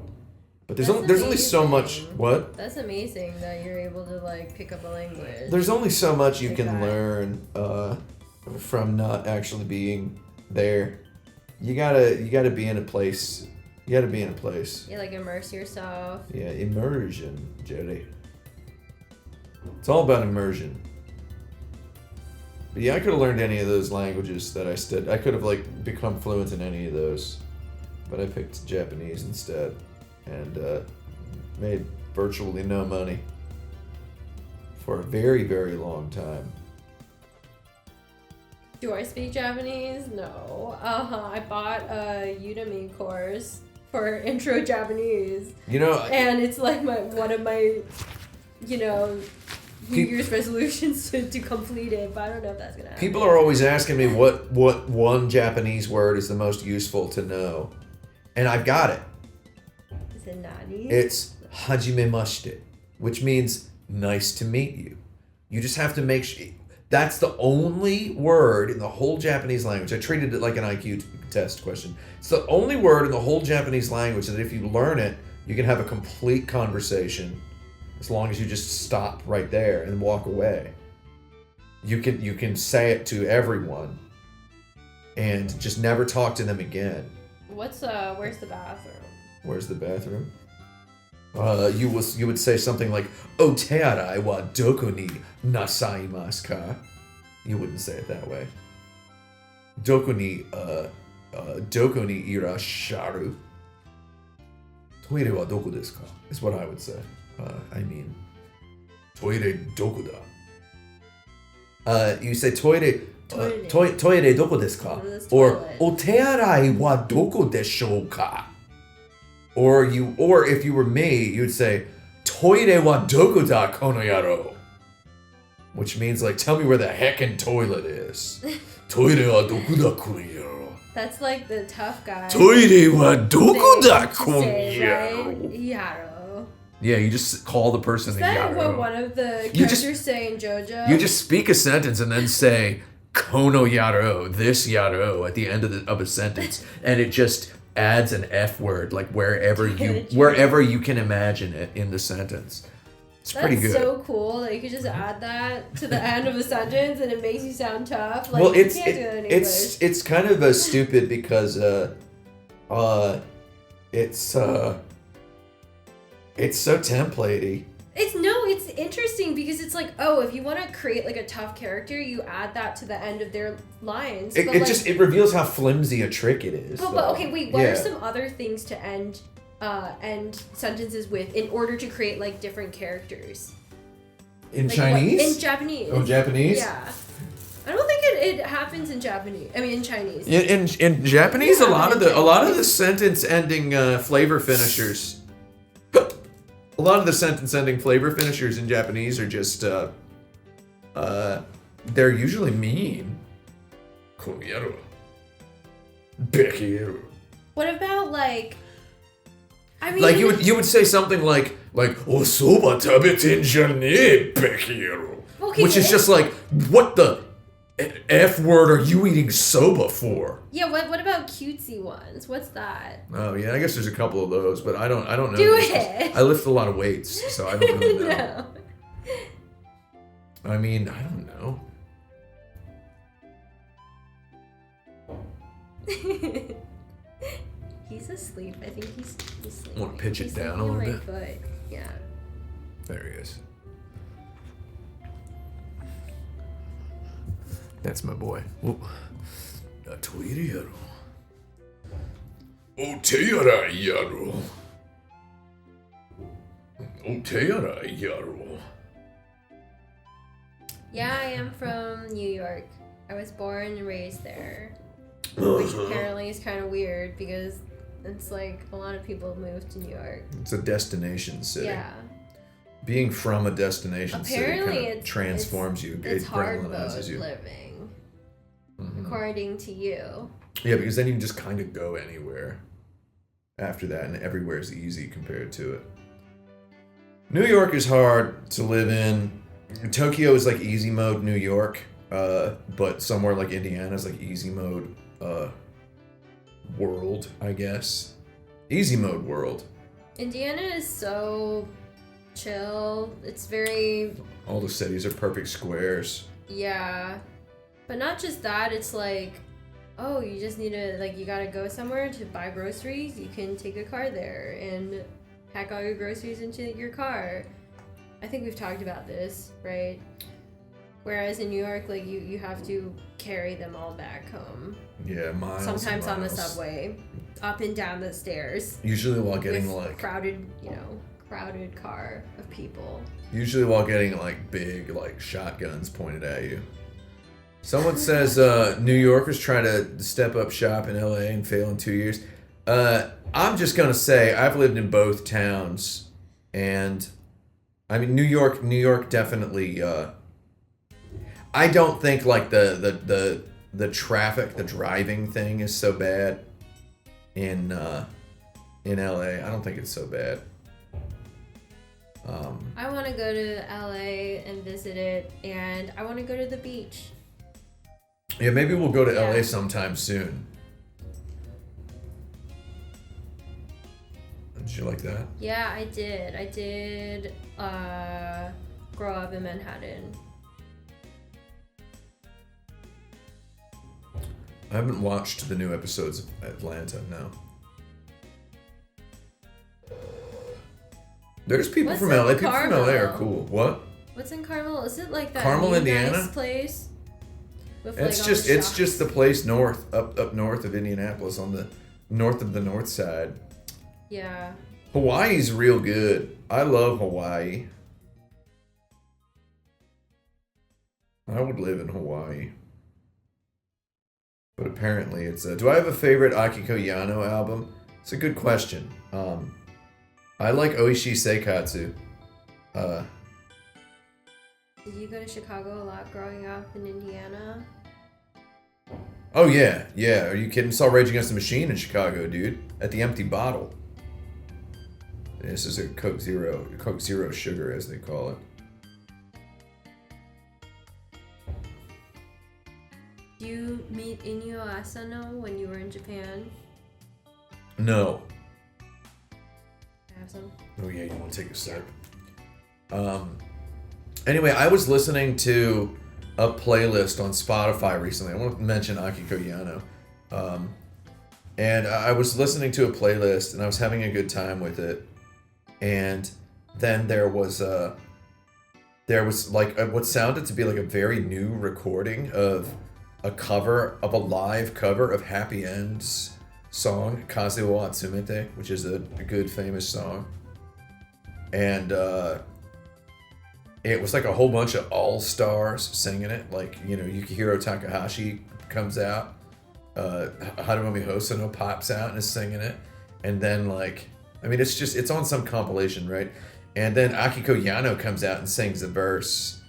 but there's That's only so much. amazing. What? That's amazing that you're able to like pick up a language. There's only so much you Like can that. learn from not actually being there. You gotta be in a place. You gotta be in a place. Yeah, like immerse yourself. Yeah, immersion, Jody. It's all about immersion. But yeah, I could have learned any of those languages that I studied. I could have like become fluent in any of those, but I picked Japanese instead, and made virtually no money for a very, very long time. Do I speak Japanese? No. I bought a Udemy course for intro Japanese. You know, And it's like one of my, New Year's resolutions to complete it, but I don't know if that's gonna happen. people are always asking me what one Japanese word is the most useful to know, and I've got it. Is it nani? It's hajimemashite, which means nice to meet you. You just have to make sure. That's the only word in the whole Japanese language. I treated it like an IQ test question. It's the only word in the whole Japanese language that if you learn it, you can have a complete conversation as long as you just stop right there and walk away. You can say it to everyone and just never talk to them again. Where's the bathroom? Where's the bathroom? You would say something like "Otearai wa doko ni nasaimasu ka?" You wouldn't say it that way. Doko ni irasharu? Toire wa doko desu ka? Is what I would say. I mean, toire doko da? You say toire. Toire doko desu ka? That's Or toilet. otearai wa doko deshou ka? Or if you were me, you'd say toire wa doko da kono yaro? Which means like, tell me where the heckin' toilet is. Toire wa doko da kono yaro? That's like the tough guy. Toire wa doko da to kono say, yaro? right? Yaro. Yeah, you just call the person Is a that yaro. what one of the You just- characters say in JoJo? You just speak a sentence and then say kono yaro, this yaro at the end of a sentence, and it just adds an F word like wherever you can imagine it in the sentence. It's pretty good. That's so cool that you could just add that to the end of a sentence and it makes you sound tough. Like, Well, you can't do that in English. it's kind of stupid because it's so templatey. It's interesting because it's like, oh, if you want to create like a tough character, you add that to the end of their lines. But It reveals how flimsy a trick it is. But though. okay, wait. What are Yeah. some other things to end sentences with in order to create like different characters? in Like, Chinese? in Japanese. Oh, Japanese? Yeah. I don't think it happens in Japanese. I mean, in Chinese. In Japanese, Yeah, a lot of in the sentence ending flavor finishers. A lot of the sentence ending flavor finishers in Japanese are just they're usually mean. Koyero. Bekiero. What about like? I mean, Like you would say something like osoba tabete ne pekiero, Okay, which is just like, what the F word are you eating soba for? Yeah, what about cutesy ones? What's that? Oh yeah, I guess there's a couple of those, but I don't know. Do this 'cause it. I lift a lot of weights, so I don't really know. No. I mean, I don't know. He's asleep. I think he's sleeping. Want to pitch it He's down a sleeping little on bit? my foot. Yeah. There he is. That's my boy. Atuiriero. Oteara yaro. Oteara yaro. Yeah, I am from New York. I was born and raised there. Which apparently is kind of weird because it's like a lot of people move to New York. It's a destination city. Yeah. Being from a destination Apparently city kind of transforms you. It's it hard gremlinizes mode you. living, Mhm. according to you. Yeah, because then you can just kind of go anywhere after that, and everywhere's easy compared to it. New York is hard to live in. Tokyo is like easy mode New York, but somewhere like Indiana is like easy mode world, I guess. Easy mode world. Indiana is so chill. It's very, All the cities are perfect squares. yeah. But not just that, it's like, oh, you just need to, like, you gotta go somewhere to buy groceries. You can take a car there and pack all your groceries into your car. I think we've talked about this, right? Whereas in New York, like, you have to carry them all back home. Yeah, miles. Sometimes and on the miles. subway, up and down the stairs. Usually while getting with like crowded car of people. Usually while getting like big like shotguns pointed at you. Someone says New Yorkers try to step up shop in LA and fail in 2 years. I'm just gonna say I've lived in both towns, and I mean New York definitely. I don't think like the traffic, the driving thing is so bad in LA. I don't think it's so bad. I want to go to LA and visit it, and I want to go to the beach. Yeah, maybe we'll go to Yeah. LA sometime soon. Did you like that? Yeah, I did. I did grow up in Manhattan. I haven't watched the new episodes of Atlanta, no. There's people What's from in LA. People from LA are Carmel? cool. What? What's in Carmel? Is it like that Carmel, new Indiana? nice place? With, It's like, all just the it's shops? just the place north up north of Indianapolis on the north of the north side. Yeah. Hawaii's real good. I love Hawaii. I would live in Hawaii. But apparently it's do I have a favorite Akiko Yano album? It's a good question. I like Oishi Seikatsu. Did you go to Chicago a lot growing up in Indiana? Oh yeah. Are you kidding? Saw Rage Against the Machine in Chicago, dude. At the Empty Bottle. This is a Coke Zero Sugar, as they call it. Did you meet Inyo Asano when you were in Japan? No. I have some. Oh yeah, you want to take a sip? Anyway, I was listening to a playlist on Spotify recently. I want to mention Akiko Yano. And I was listening to a playlist and I was having a good time with it. And then there was like what sounded to be like a very new recording of a live cover of Happy End's song Kaze wo Atsumete, which is a good famous song. And it was like a whole bunch of all-stars singing it. Like, you know, Yukihiro Takahashi comes out, Haruomi Hosono pops out and is singing it. And then like, I mean, it's on some compilation, right? And then Akiko Yano comes out and sings a verse.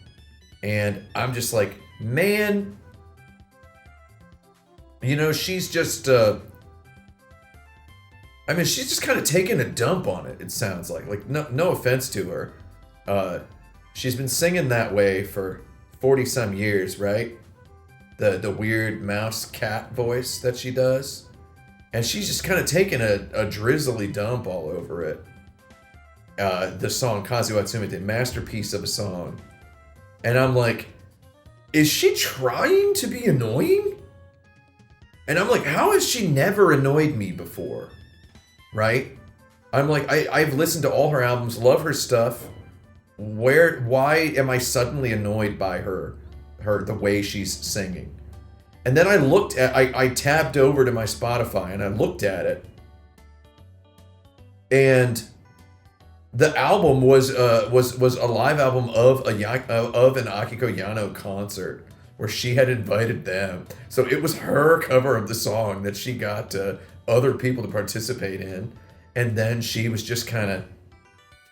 And I'm just like, man, you know, she's just, I mean, she's just kind of taking a dump on it. It sounds like no offense to her, she's been singing that way for 40 some years, right? The weird mouse cat voice that she does, and she's just kind of taking a drizzly dump all over it. The song Kazu Atsumete, masterpiece of a song, and I'm like, is she trying to be annoying? And I'm like, how has she never annoyed me before? Right? I'm like, I've listened to all her albums, love her stuff. Why am I suddenly annoyed by the way she's singing? And then I tabbed over to my Spotify and I looked at it. And the album was a live album of an Akiko Yano concert where she had invited them. So it was her cover of the song that she got other people to participate in, and then she was just kind of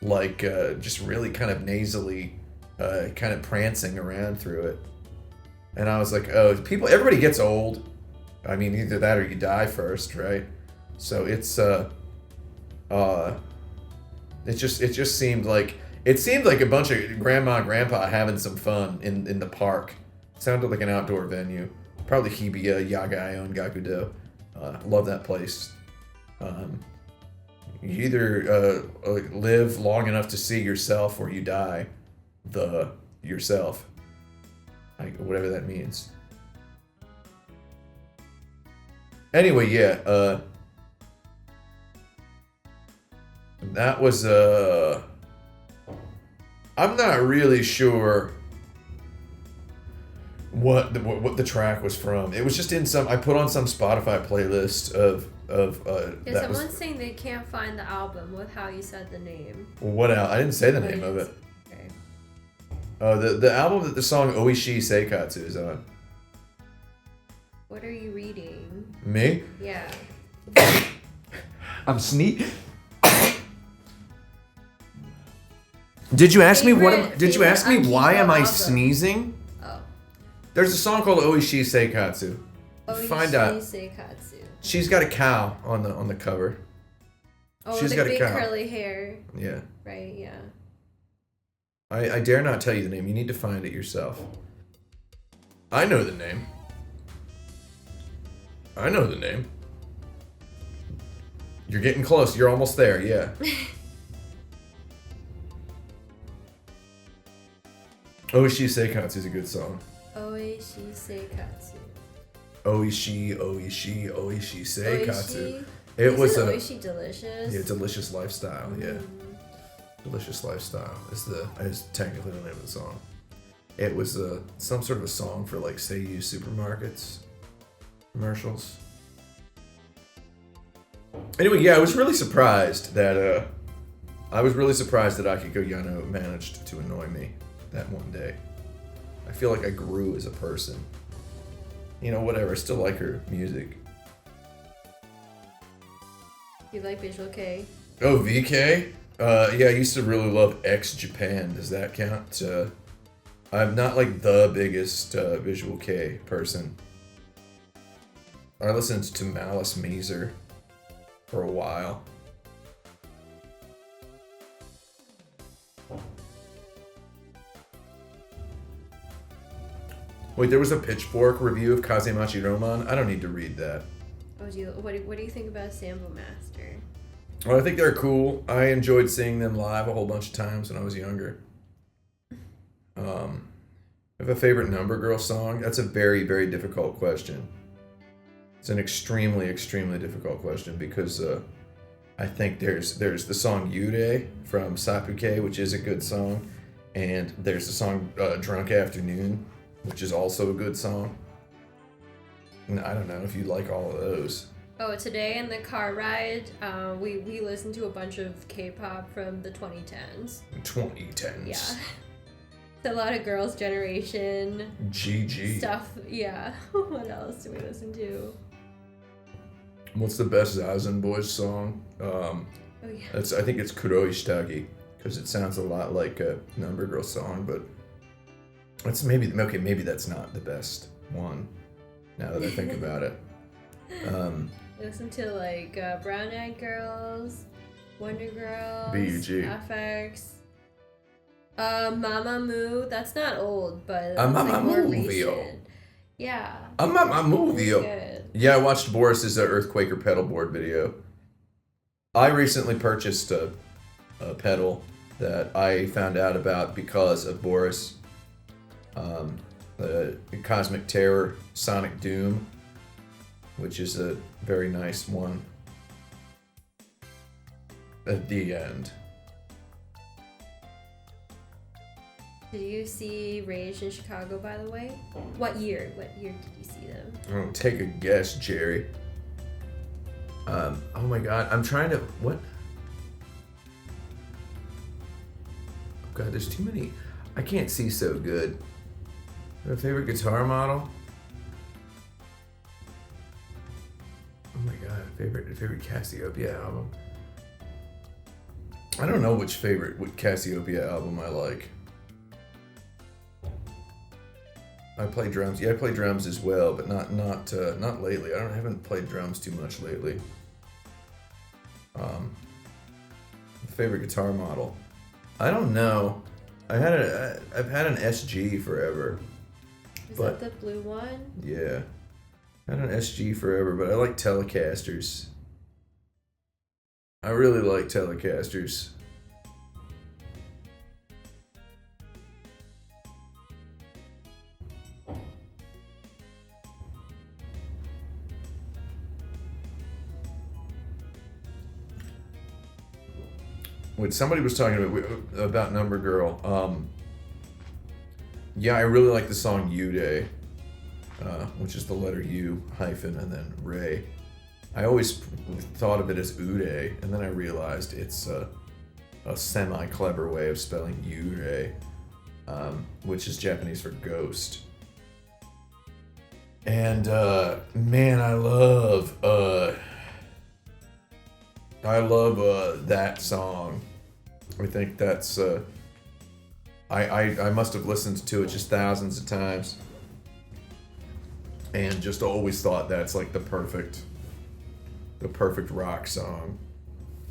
like just really kind of nasally kind of prancing around through it. And I was like, oh, everybody gets old. I mean, either that or you die first, right? So it just seemed like a bunch of grandma and grandpa having some fun in the park. Sounded like an outdoor venue. Probably Hibiya Yagai Gakudo. Love that place. You either live long enough to see yourself, or you die yourself. Whatever that means. Anyway, yeah. That was I'm not really sure what the track was from. It was just I put on some Spotify playlist of yeah, someone's saying they can't find the album with how you said the name. What else? I didn't say the name of it. Okay. Oh, the album that the song Oishi Seikatsu is on. What are you reading? Me? Yeah. I'm sneak. Did you ask me why am I sneezing? Oh. There's a song called Oishi Seikatsu. Find out. Seikatsu. She's got a cow on the cover. Oh, she's the got big a cow. curly hair. Yeah. Right, yeah. I dare not tell you the name. You need to find it yourself. I know the name. You're getting close. You're almost there, yeah. Oishi Seikatsu is a good song. Oishi Seikatsu. Oishi Seikatsu. It was Oishi delicious. Yeah, delicious lifestyle. Yeah, delicious lifestyle is technically the name of the song. It was some sort of a song for like Seiyu supermarkets commercials. Anyway, yeah, I was really surprised that Akiko Yano managed to annoy me that one day. I feel like I grew as a person. You know, whatever. I still like her music. You like Visual K? Oh, VK? Yeah, I used to really love X Japan. Does that count? I'm not like the biggest Visual K person. I listened to Malice Meezer for a while. Wait, there was a Pitchfork review of Kazemachi Roman. I don't need to read that. What do you think about Sambo Master? Well, I think they're cool. I enjoyed seeing them live a whole bunch of times when I was younger. I have a favorite Number Girl song. That's a very, very difficult question. It's an extremely, extremely difficult question because I think there's the song Yurei from Sapuke, which is a good song, and there's the song Drunk Afternoon, which is also a good song. And I don't know if you like all of those. Oh, today in the car ride, we listened to a bunch of K-pop from the 2010s. 2010s. Yeah. It's a lot of Girls' Generation. GG. Stuff, yeah. What else do we listen to? What's the best Zazen Boys song? Oh, yeah. I think it's Kuroi Shitagi, because it sounds a lot like a Number Girl song, but it's maybe that's not the best one, now that I think about it. I listen to like Brown Eyed Girls, Wonder Girls, B.U.G. FX. Mama Moo. That's not old, but Mama that's like more Moo-vio. recent. Yeah. My movie. It's good. Yeah, I watched Boris's Earthquaker pedalboard video. I recently purchased a pedal that I found out about because of Boris. The Cosmic Terror Sonic Doom, which is a very nice one. At the end. Did you see Rage in Chicago, by the way? What year? What year did you see them? Oh, take a guess, Jerry. Oh my god, I'm trying to... What? Oh god, there's too many... I can't see so good. Your favorite guitar model? Oh my god, favorite Cassiopeia album. I don't know what Cassiopeia album I like. I play drums. Yeah, I play drums as well, but not lately. I haven't played drums too much lately. Favorite guitar model? I don't know. I've had an SG forever. Is But- that the blue one? Yeah. I had an SG forever, but I like Telecasters. I really like Telecasters. When somebody was talking about Number Girl, yeah, I really like the song U Day, which is the letter U hyphen and then Ray. I always thought of it as Uday, and then I realized it's a semi-clever way of spelling Urei, which is Japanese for ghost. And man, I love that song. I think that's I must have listened to it just thousands of times, and just always thought that's like the perfect rock song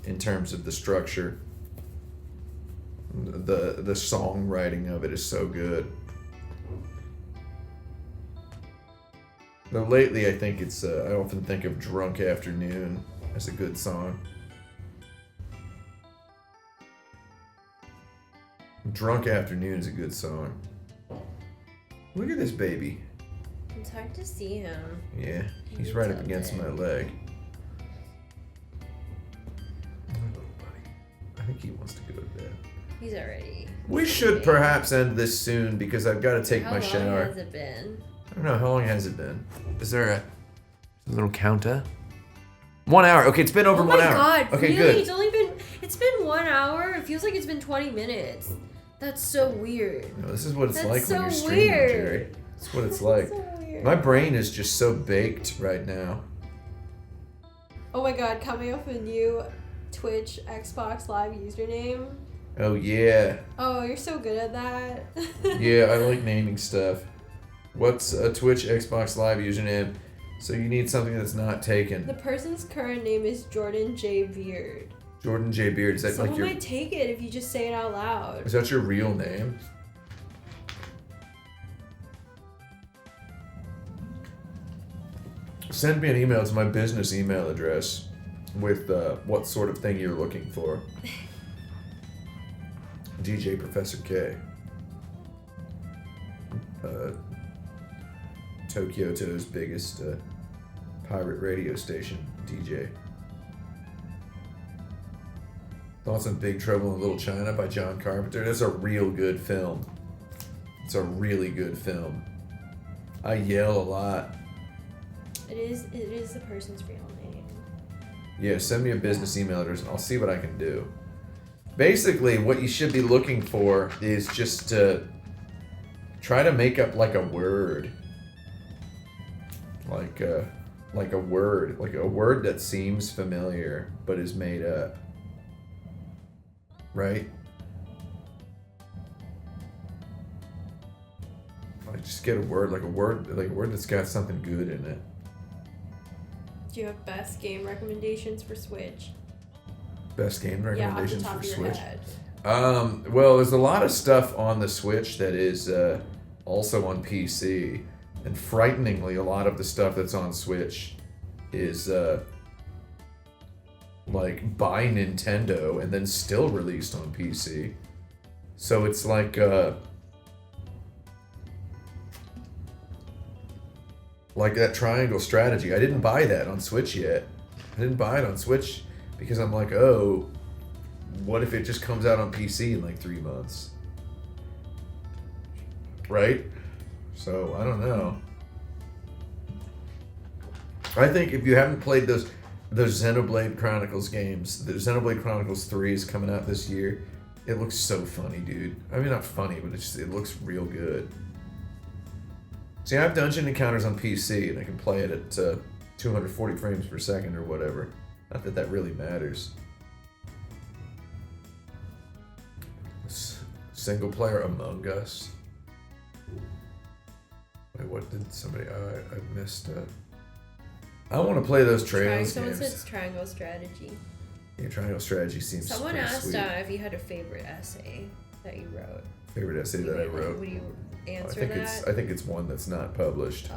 in terms of the structure. The songwriting of it is so good. Though lately, I think I often think of Drunk Afternoon as a good song. Drunk Afternoon is a good song. Look at this baby. It's hard to see him. Yeah, he's right up against my leg. My little buddy. I think he wants to go to bed. He's already. We should perhaps end this soon because I've got to take my shower. How long has it been? I don't know, how long has it been? Is there a little counter? 1 hour. Okay, it's been over 1 hour. Oh my god, Okay, really? good. It's been 1 hour? It feels like it's been 20 minutes. That's so weird. No, this is what it's That's like so when you're streaming, weird. Jerry. That's what it's like. So weird. My brain is just so baked right now. Oh my god, coming up with a new Twitch Xbox Live username. Oh yeah. Oh, you're so good at that. Yeah, I like naming stuff. What's a Twitch Xbox Live username? So you need something that's not taken. The person's current name is Jordan J. Beard. Jordan J. Beard, is that Someone like your... might take it if you just say it out loud. Is that your real name? Send me an email to my business email address with what sort of thing you're looking for. DJ Professor K. Tokyoto's biggest pirate radio station, DJ. Thoughts on Big Trouble in Little China by John Carpenter? That's a real good film. It's a really good film. I yell a lot. It is the person's real name. Yeah, send me a business email address and I'll see what I can do. Basically, what you should be looking for is just to try to make up like a word. Like a word that seems familiar but is made up. Right? Like just get a word that's got something good in it. Do you have best game recommendations for Switch? Best game recommendations yeah, off for the top of your Switch. Head. Well, there's a lot of stuff on the Switch that is also on PC, and frighteningly, a lot of the stuff that's on Switch is like by Nintendo and then still released on PC. So it's like that Triangle Strategy. I didn't buy that on Switch yet. I didn't buy it on Switch because I'm like, oh, what if it just comes out on PC in like 3 months? Right? So, I don't know. I think if you haven't played those Xenoblade Chronicles games, the Xenoblade Chronicles 3 is coming out this year. It looks so funny, dude. I mean, not funny, but it looks real good. See, I have Dungeon Encounters on PC, and I can play it at 240 frames per second or whatever. Not that that really matters. Single player Among Us. Wait, what did somebody... I missed... I want to play those Trails Someone games. said Triangle Strategy. Yeah, Triangle Strategy seems Someone pretty asked sweet. If you had a favorite essay that you wrote. Favorite essay that I wrote? Would you answer I think that? I think it's one that's not published.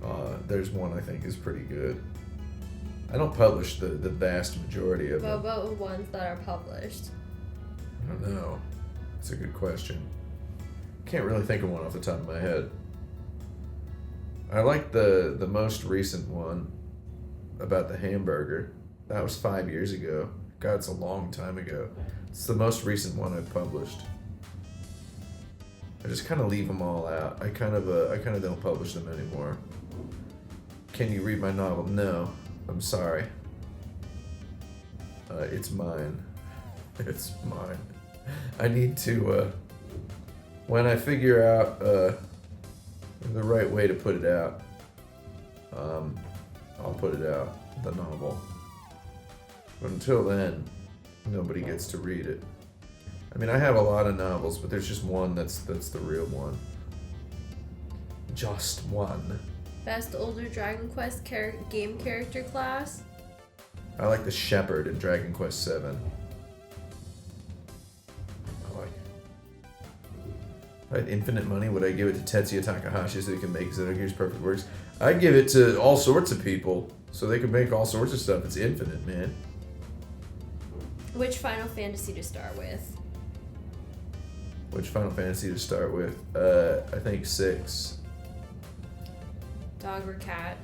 Oh. There's one I think is pretty good. I don't publish the vast majority of What them. about ones that are published? I don't know. It's a good question. Can't really think of one off the top of my head. I like the most recent one about the hamburger. That was 5 years ago. God, it's a long time ago. It's the most recent one I've published. I just kind of leave them all out. I kind of don't publish them anymore. Can you read my novel? No, I'm sorry. It's mine. It's mine. I need to, when I figure out the right way to put it out, I'll put it out, the novel. But until then, nobody gets to read it. I mean, I have a lot of novels, but there's just one that's the real one. Just one. Best older Dragon Quest game character class? I like the Shepherd in Dragon Quest VII. If I had infinite money, would I give it to Tetsuya Takahashi so he can make Xenogears Perfect Works? I'd give it to all sorts of people so they can make all sorts of stuff. It's infinite, man. Which Final Fantasy to start with? Which Final Fantasy to start with? I think 6. Dog or cat?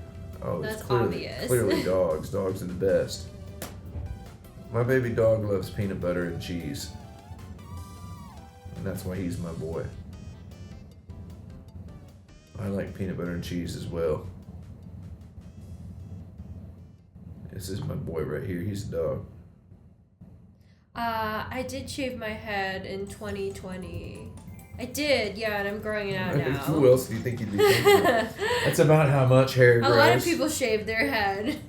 Oh, it's That's clearly, obvious. clearly dogs. Dogs are the best. My baby dog loves peanut butter and cheese. And that's why he's my boy. I like peanut butter and cheese as well. This is my boy right here. He's a dog. I did shave my head in 2020. I did, yeah, and I'm growing it out now. Who else do you think you'd be thinking of? That's about how much hair grows. A lot of people shaved their head,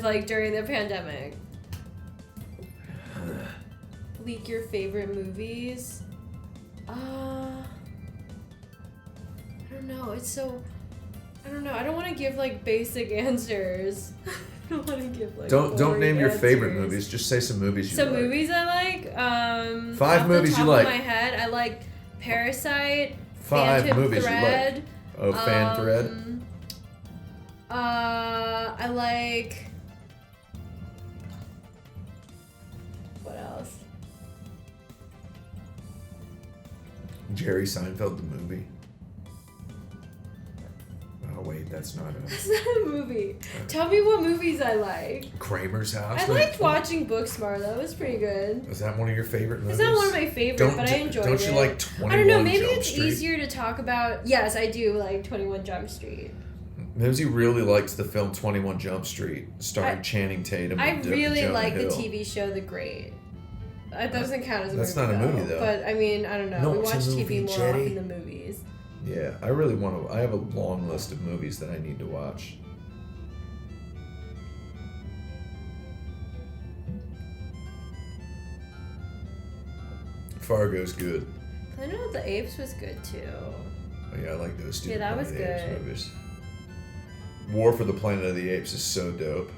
like during the pandemic. Leak your favorite movies. I don't know. It's so. I don't know. I don't want to give like basic answers. I don't want to give like. Don't name your favorite answers. movies. Just say some movies you Some like. movies I like. 5 off movies the top you like. Of my head, I like Parasite. 5 Phantom movies Thread, you like. Oh, Fan Thread. I like. What else? Jerry Seinfeld the movie. Oh wait, that's not That's not a movie. Tell me what movies I like. Kramer's House. I liked watching Booksmart. That was pretty good. Was that one of your favorite movies? It's not one of my favorites, but I enjoyed it. Don't you like 21 I don't know. Maybe Jump it's Street? easier to talk about. Yes, I do like 21 Jump Street. Mimsy really likes the film 21 Jump Street, starring Channing Tatum. I and really Jonah like the Hill. TV show The Great. That doesn't count as a That's movie. not a movie, though. But I mean, I don't know. No, we it's a watch TV movie, more Jetty. often than movies. Yeah, I really want to. I have a long list of movies that I need to watch. Fargo's good. Planet of the Apes was good too. Oh, yeah, I like those two. Yeah, that was Planet of the Apes good. movies. War for the Planet of the Apes is so dope.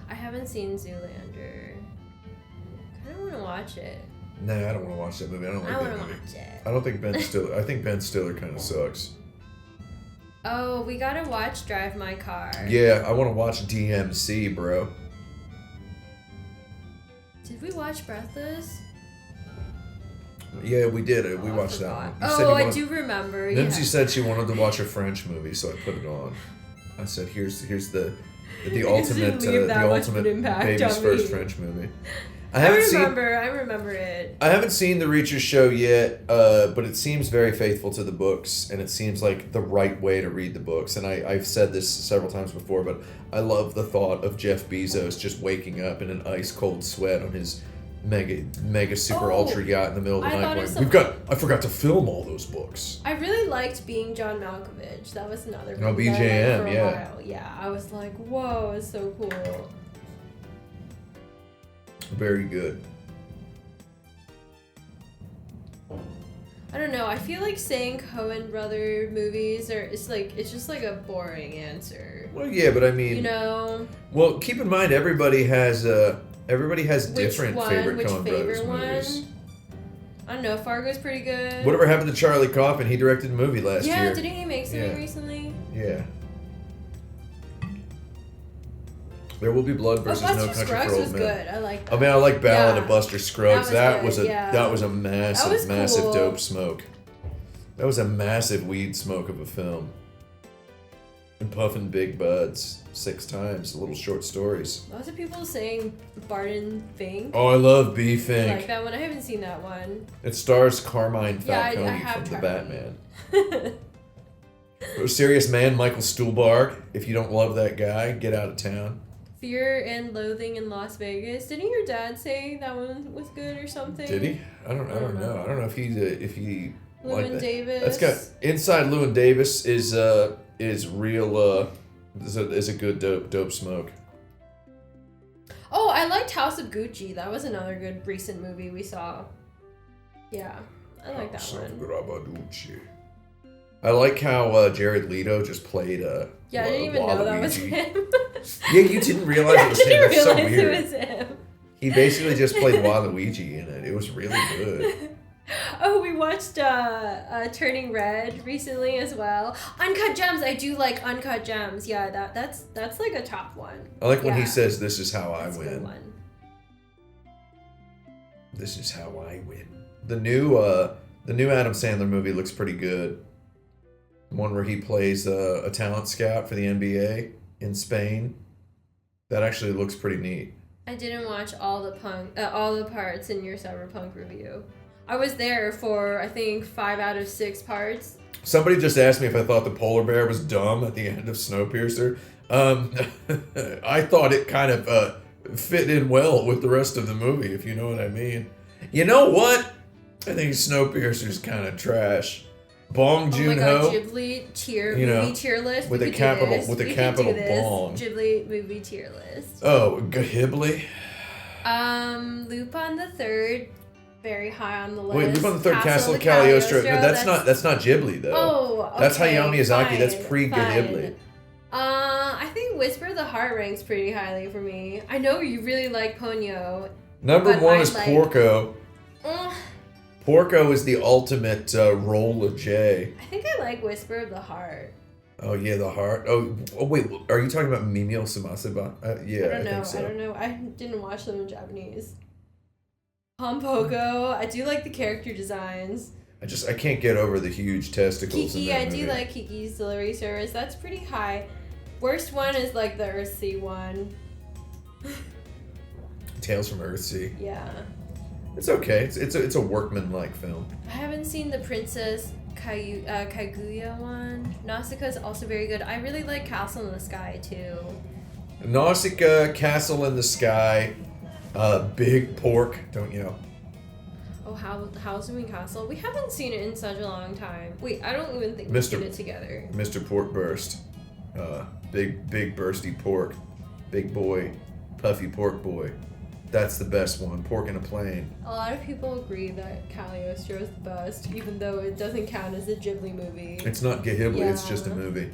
I haven't seen Zoolander. I kind of want to watch it. Nah, I don't want to watch that movie. I don't like that movie. Watch it. I don't think Ben Stiller. I think Ben Stiller kind of sucks. Oh, we gotta watch Drive My Car. Yeah, I want to watch DMC, bro. Did we watch Breathless? Yeah, we did. We watched that one. I do remember. Nimsy said she wanted to watch a French movie, so I put it on. I said, "Here's the ultimate baby's first French movie." I remember it. I haven't seen the Reacher show yet, but it seems very faithful to the books, and it seems like the right way to read the books. And I've said this several times before, but I love the thought of Jeff Bezos just waking up in an ice cold sweat on his mega super ultra yacht in the middle of the night going, I forgot to film all those books. I really liked Being John Malkovich. That was another movie BJM, yeah. While. Yeah, I was like, whoa, it's so cool. Very good. I don't know. I feel like saying Coen brother movies it's just like a boring answer. Well, yeah, but I mean, you know. Well, keep in mind everybody has different favorite Coen brothers movies. I don't know. Fargo's pretty good. Whatever happened to Charlie Kaufman? He directed a movie last year. Yeah, didn't he make something recently? Yeah. There Will Be Blood versus No Country for Old Men. Was good. I like that. I mean, I like Ballad of Buster Scruggs. That was a massive, massive cool. dope smoke. That was a massive weed smoke of a film. And puffing big buds 6 times, little short stories. Lots of people saying Barton Fink. Oh, I love B. Fink. I like that one. I haven't seen that one. It stars Carmine Falcone from The Batman. Serious Man, Michael Stuhlbarg. If you don't love that guy, get out of town. Fear and Loathing in Las Vegas. Didn't your dad say that one was good or something? Did he? I don't know. I don't know if he Llewyn Davis. That's got Inside Llewyn Davis is real is a good dope smoke. Oh, I liked House of Gucci. That was another good recent movie we saw. Yeah, I like that one. I like how Jared Leto just played yeah, I didn't even know that was him. Yeah, you didn't realize it was him. That's so weird. It was him. He basically just played Waluigi in it. It was really good. Oh, we watched Turning Red recently as well. Uncut Gems. I do like Uncut Gems. Yeah, that's like a top one. I like when he says, "This is how I win." A good one. This is how I win. The new Adam Sandler movie looks pretty good. One where he plays a talent scout for the NBA in Spain. That actually looks pretty neat. I didn't watch all the parts in your Cyberpunk review. I was there for I think 5 out of 6 parts. Somebody just asked me if I thought the polar bear was dumb at the end of Snowpiercer. I thought it kind of fit in well with the rest of the movie, if you know what I mean. You know what? I think Snowpiercer's kind of trash. Bong Joon-ho, Ghibli movie tier list with a capital Bong. Ghibli movie tier list. Oh, Ghibli. Lupin the Third, very high on the list. Wait, Lupin the Third, Castle of Cagliostro. No, that's not Ghibli though. Oh, okay, that's Hayao Miyazaki. Fine, that's pre-Ghibli. I think Whisper of the Heart ranks pretty highly for me. I know you really like Ponyo. Number 1 is Porco. Porco is the ultimate roll of J. I think I like Whisper of the Heart. Oh yeah, the heart. Oh wait, are you talking about Mimio Sumaseba? Yeah, I think so. I don't know. I didn't watch them in Japanese. Pompoko. I do like the character designs. I can't get over the huge testicles. Kiki, I do like Kiki's Delivery Service. That's pretty high. Worst one is like the Earthsea one. Tales from Earthsea. Yeah. It's okay. It's a workman-like film. I haven't seen the Princess Kaguya one. Nausicaa is also very good. I really like Castle in the Sky too. Nausicaa, Castle in the Sky, Big Pork. Don't you know? Oh, Howl's Moving Castle. We haven't seen it in such a long time. Wait, I don't even think we've seen it together. Mr. Pork Burst, big bursty pork, big boy, puffy pork boy. That's the best one. Pork in a Plane. A lot of people agree that Cagliostro is the best, even though it doesn't count as a Ghibli movie. It's not Ghibli, Yeah. it's just a movie.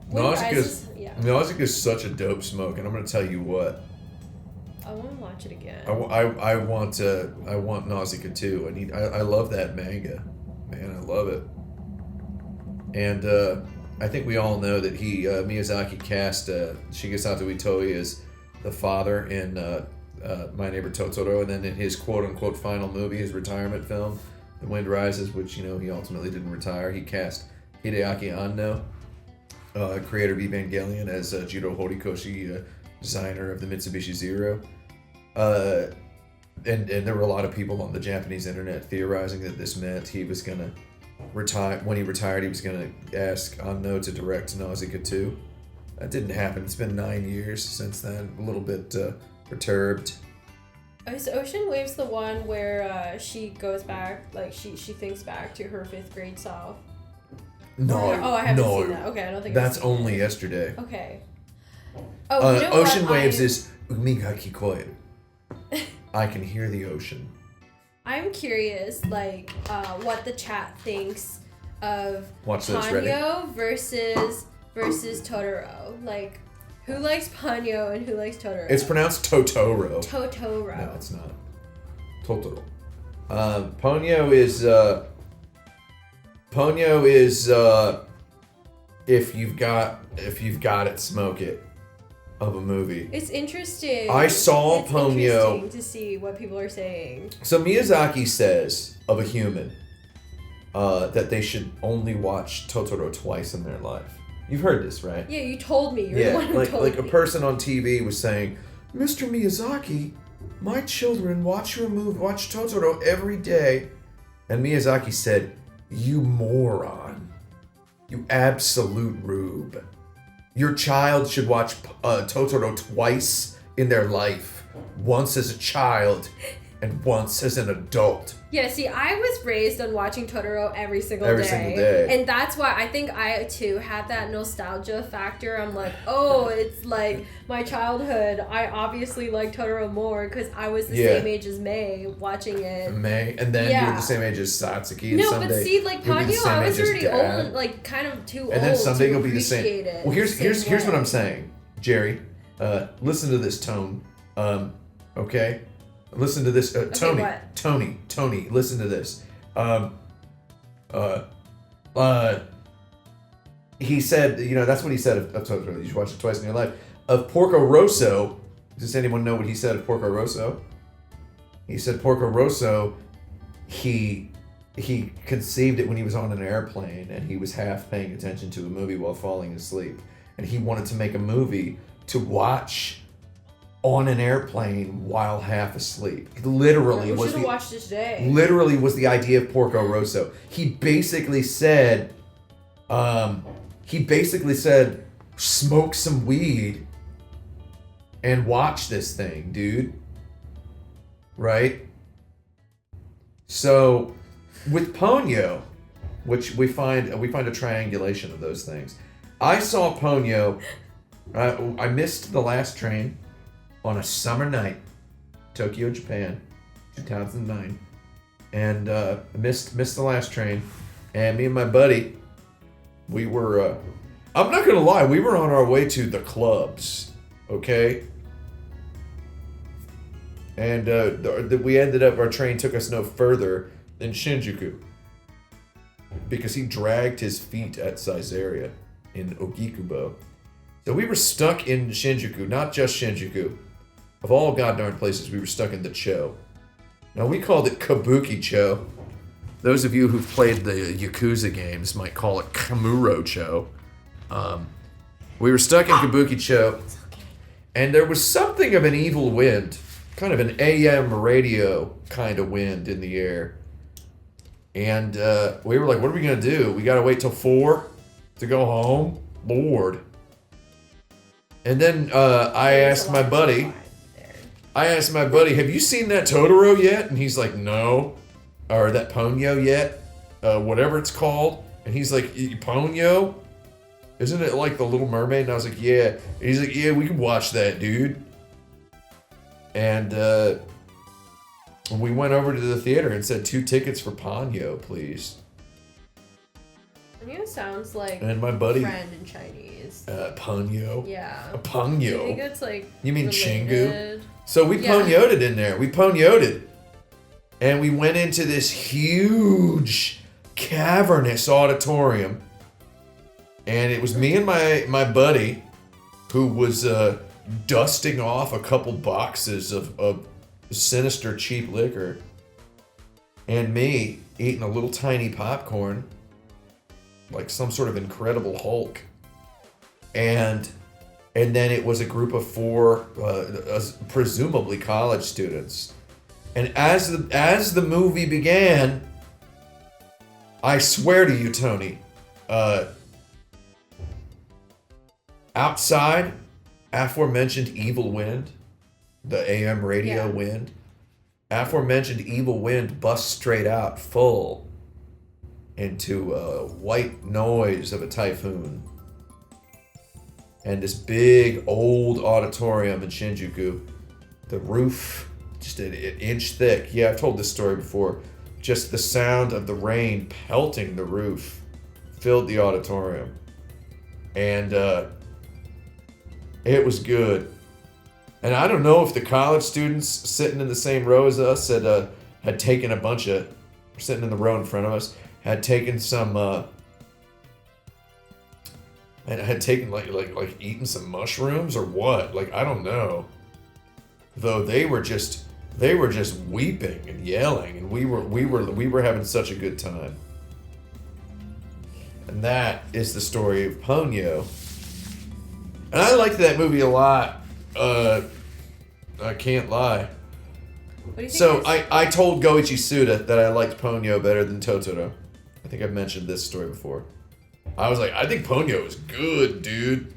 Wind Rises- Nausicaa is such a dope smoke, and I'm gonna tell you what. I want to watch it again. I want Nausicaa too. I love that manga, man. I love it. And I think we all know that Miyazaki cast Shigesato Itoi as the father in My Neighbor Totoro, and then in his quote unquote final movie, his retirement film, The Wind Rises, which he ultimately didn't retire. He cast Hideaki Anno, creator of Evangelion, as Jiro Horikoshi, designer of the Mitsubishi Zero. And there were a lot of people on the Japanese internet theorizing that this meant he was gonna retire. When he retired, he was gonna ask Anno to direct Nausicaa 2. That didn't happen. It's been 9 years since then. A little bit perturbed. Is Ocean Waves the one where she goes back, like she thinks back to her 5th grade self? No, Oh, I haven't seen that. Okay, I don't think that's I've seen only it. yesterday. Okay. Oh, you know Ocean what? Waves is Umiga Kikoe. I can hear the ocean. I'm curious, like, what the chat thinks of Watch this, ready? Ponyo versus Totoro. Like, who likes Ponyo and who likes Totoro? It's pronounced Totoro. Totoro. No, it's not. Totoro. Ponyo is if you've got it, smoke it, of a movie. It's interesting. I saw it's Ponyo. Interesting to see what people are saying. So Miyazaki says of a human that they should only watch Totoro twice in their life. You've heard this, right? Yeah, you told me. You're the one who told like me. a person on TV was saying, Mr. Miyazaki, my children watch Totoro every day. And Miyazaki said, you moron. You absolute rube. Your child should watch Totoro twice in their life. Once as a child and once as an adult. Yeah, see, I was raised on watching Totoro every single single day. And that's why I think I, too, have that nostalgia factor. I'm like, oh, it's like my childhood. I obviously like Totoro more because I was the same age as May watching it. May, and then you were the same age as Satsuki. And No, someday but see, like, you'll be the Ponyo, same I was age as already Dad. old, like, kind of too old And then someday to you'll be the same. appreciate it Well, here's way. what I'm saying, Jerry. Listen to this tone. Okay? Listen to this. Tony. what? Tony, listen to this. He said, that's what he said of Totoro. You should watch it twice in your life. Of Porco Rosso, does anyone know what he said of Porco Rosso? He said Porco Rosso, he conceived it when he was on an airplane and he was half paying attention to a movie while falling asleep. And he wanted to make a movie to watch on an airplane while half asleep. Literally We was should have watched it today. literally was the idea of Porco Rosso. He basically said, smoke some weed and watch this thing, dude. Right? So with Ponyo, which we find a triangulation of those things. I saw Ponyo. I missed the last train on a summer night, Tokyo, Japan, 2009, and missed the last train. And me and my buddy, we were. I'm not gonna lie, we were on our way to the clubs, okay. And we ended up. Our train took us no further than Shinjuku because he dragged his feet at Caesarea in Ogikubo. So we were stuck in Shinjuku, not just Shinjuku. Of all goddarn places, we were stuck in the Cho. Now, we called it Kabuki-cho. Those of you who've played the Yakuza games might call it Kamuro-cho. We were stuck in Kabuki-cho, and there was something of an evil wind, kind of an AM radio kind of wind in the air. And we were like, what are we going to do? We got to wait till 4 to go home? Bored. And then I asked my buddy, have you seen that Totoro yet? And he's like, no. Or that Ponyo yet? Whatever it's called. And he's like, Ponyo? Isn't it like The Little Mermaid? And I was like, yeah. And he's like, yeah, we can watch that, dude. And we went over to the theater and said 2 tickets for Ponyo, please. Ponyo sounds like and my buddy, friend in Chinese. Ponyo? Yeah. A Ponyo? Do you think it's like You mean related? Chingu? So we Ponyoed it in there. We Ponyoed it. And we went into this huge, cavernous auditorium. And it was me and my buddy who was dusting off a couple boxes of sinister cheap liquor. And me eating a little tiny popcorn. Like some sort of Incredible Hulk. And then it was a group of 4, presumably college students. And as the movie began, I swear to you, Tony, outside, aforementioned evil wind, the AM radio wind, aforementioned evil wind busts straight out full into white noise of a typhoon. And this big old auditorium in Shinjuku, the roof just an inch thick. Yeah, I've told this story before. Just the sound of the rain pelting the roof filled the auditorium. And it was good. And I don't know if the college students sitting in the same row as us had taken a bunch of, sitting in the row in front of us, had taken some, and had taken like eaten some mushrooms or what. Like, I don't know. Though they were just weeping and yelling, and we were having such a good time. And that is the story of Ponyo. And I liked that movie a lot. I can't lie. What do you think So I told Goichi Suda that I liked Ponyo better than Totoro. I think I've mentioned this story before. I was like, I think Ponyo is good, dude.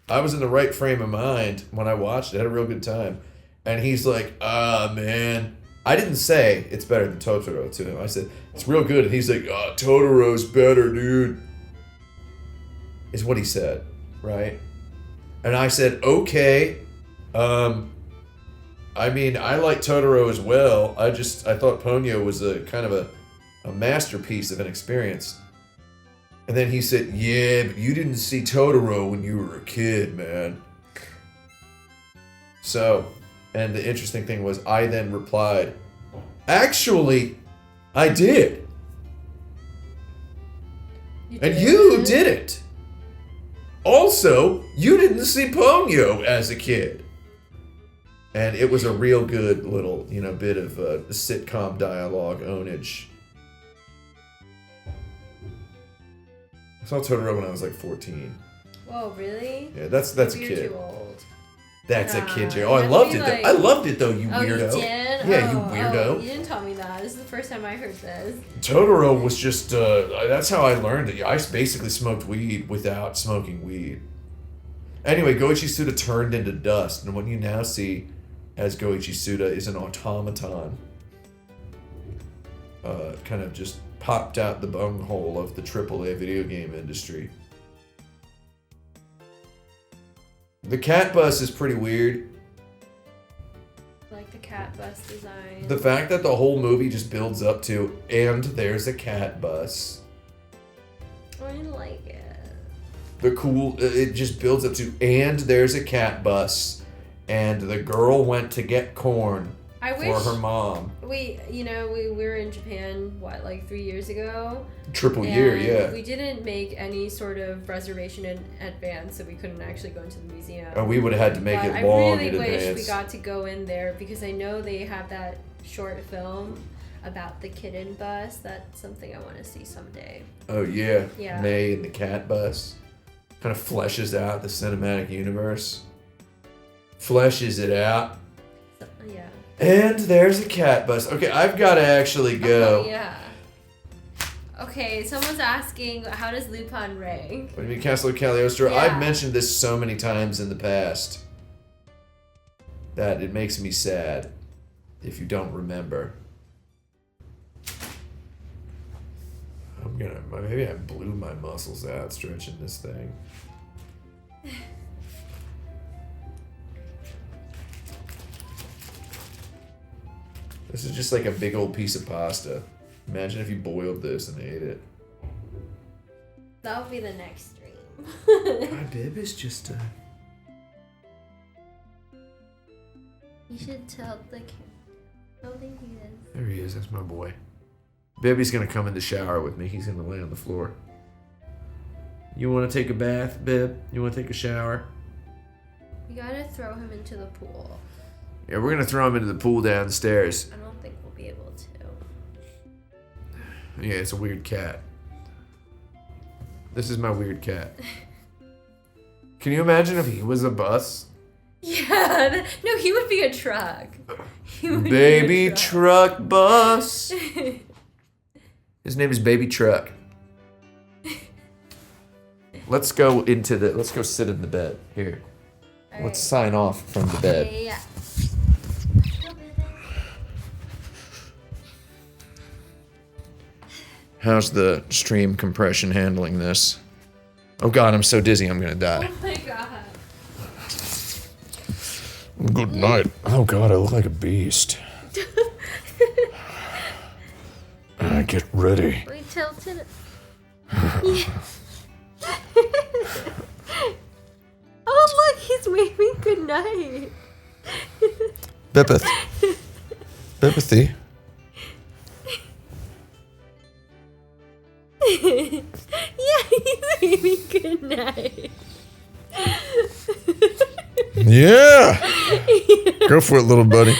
I was in the right frame of mind when I watched it. I had a real good time. And he's like, man. I didn't say it's better than Totoro to him. I said, it's real good. And he's like, Totoro's better, dude. Is what he said, right? And I said, okay. I mean, I like Totoro as well. I thought Ponyo was a kind of a masterpiece of an experience. And then he said, yeah, but you didn't see Totoro when you were a kid, man. So, and the interesting thing was, I then replied, actually, I did. And you didn't. Also, you didn't see Ponyo as a kid. And it was a real good little, bit of sitcom dialogue ownage. I saw Totoro when I was like 14. Whoa, really? Yeah, that's a You're kid. too old. That's a kid, Jay. Nah, Oh, I that'd loved be it. like- I loved it though, you Oh, weirdo. you did? Yeah, you Oh, weirdo. you didn't tell me that. This is the first time I heard this. Totoro was just, that's how I learned it. I basically smoked weed without smoking weed. Anyway, Goichi Suda turned into dust, and what you now see as Goichi Suda is an automaton. Kind of just popped out the bunghole of the AAA video game industry. The cat bus is pretty weird. Like the cat bus design. The fact that the whole movie just builds up to, and there's a cat bus. I didn't like it. It just builds up to, and there's a cat bus, and the girl went to get corn for her mom. We were in Japan, like 3 years ago? Triple year, yeah. We didn't make any sort of reservation in advance, so we couldn't actually go into the museum. Oh, we would have had to make But it long I in really wish advance. we got to go in there, because I know they have that short film about the kitten bus. That's something I want to see someday. Oh, yeah. Yeah. May and the cat bus. Kind of fleshes out the cinematic universe. Fleshes it out. So, yeah. And there's a cat bus. Okay, I've got to actually go. Oh, yeah. Okay, someone's asking, how does Lupin rank? What do you mean, Castle of Cagliostro? Yeah. I've mentioned this so many times in the past that it makes me sad if you don't remember. Maybe I blew my muscles out stretching this thing. This is just like a big old piece of pasta. Imagine if you boiled this and ate it. That would be the next stream. My bib is just You should tell the kid. I don't think he is. There he is. That's my boy. Bibby's gonna come in the shower with me. He's gonna lay on the floor. You want to take a bath, Bib? You want to take a shower? We gotta throw him into the pool. Yeah, we're gonna throw him into the pool downstairs. I don't think we'll be able to. Yeah, it's a weird cat. This is my weird cat. Can you imagine if he was a bus? Yeah, no, he would be a truck. Baby truck bus. His name is Baby Truck. Let's go sit in the bed. Here. All Let's sign off from the bed. Yeah. How's the stream compression handling this? Oh god, I'm so dizzy I'm gonna die. Oh my god. Good night. Oh god, I look like a beast. Get ready. We tilted. Oh look, he's waving good night. Bippeth. Bippethy. Yeah, he's waving good night. Yeah! Go for it, little buddy.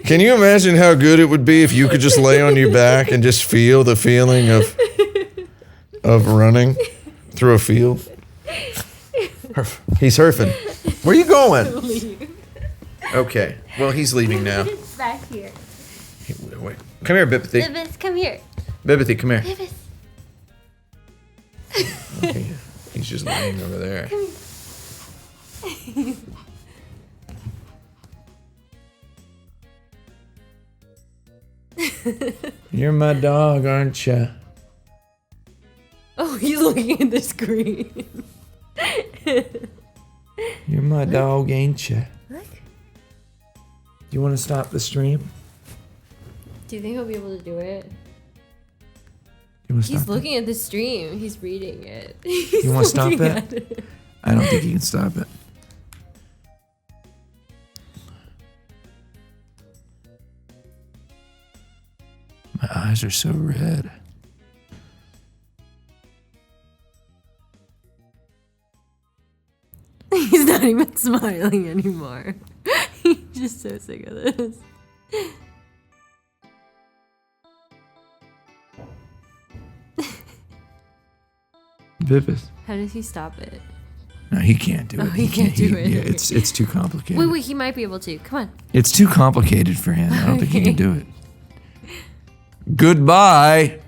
Can you imagine how good it would be if you could just lay on your back and just feel the feeling of running through a field? He's surfing. Where are you going? Leave. Okay. Well, he's leaving now. It's back here. Wait. Come here, Bippethy. Bibis, come here. Bippethy, come here. Bibis. Okay. He's just laying over there. Come here. You're my dog, aren't you? Oh, he's looking at the screen. You're my dog, ain't you? Look. You want to stop the stream? Do you think he'll be able to do it? You want to He's stop looking at the stream. He's reading it. You want to stop it? I don't think you can stop it. My eyes are so red. He's not even smiling anymore. He's just so sick of this. Bippus. How does he stop it? No, he can't do it. Oh, he can't do it. Yeah, it's too complicated. Wait, he might be able to. Come on. It's too complicated for him. I don't think he can do it. Goodbye.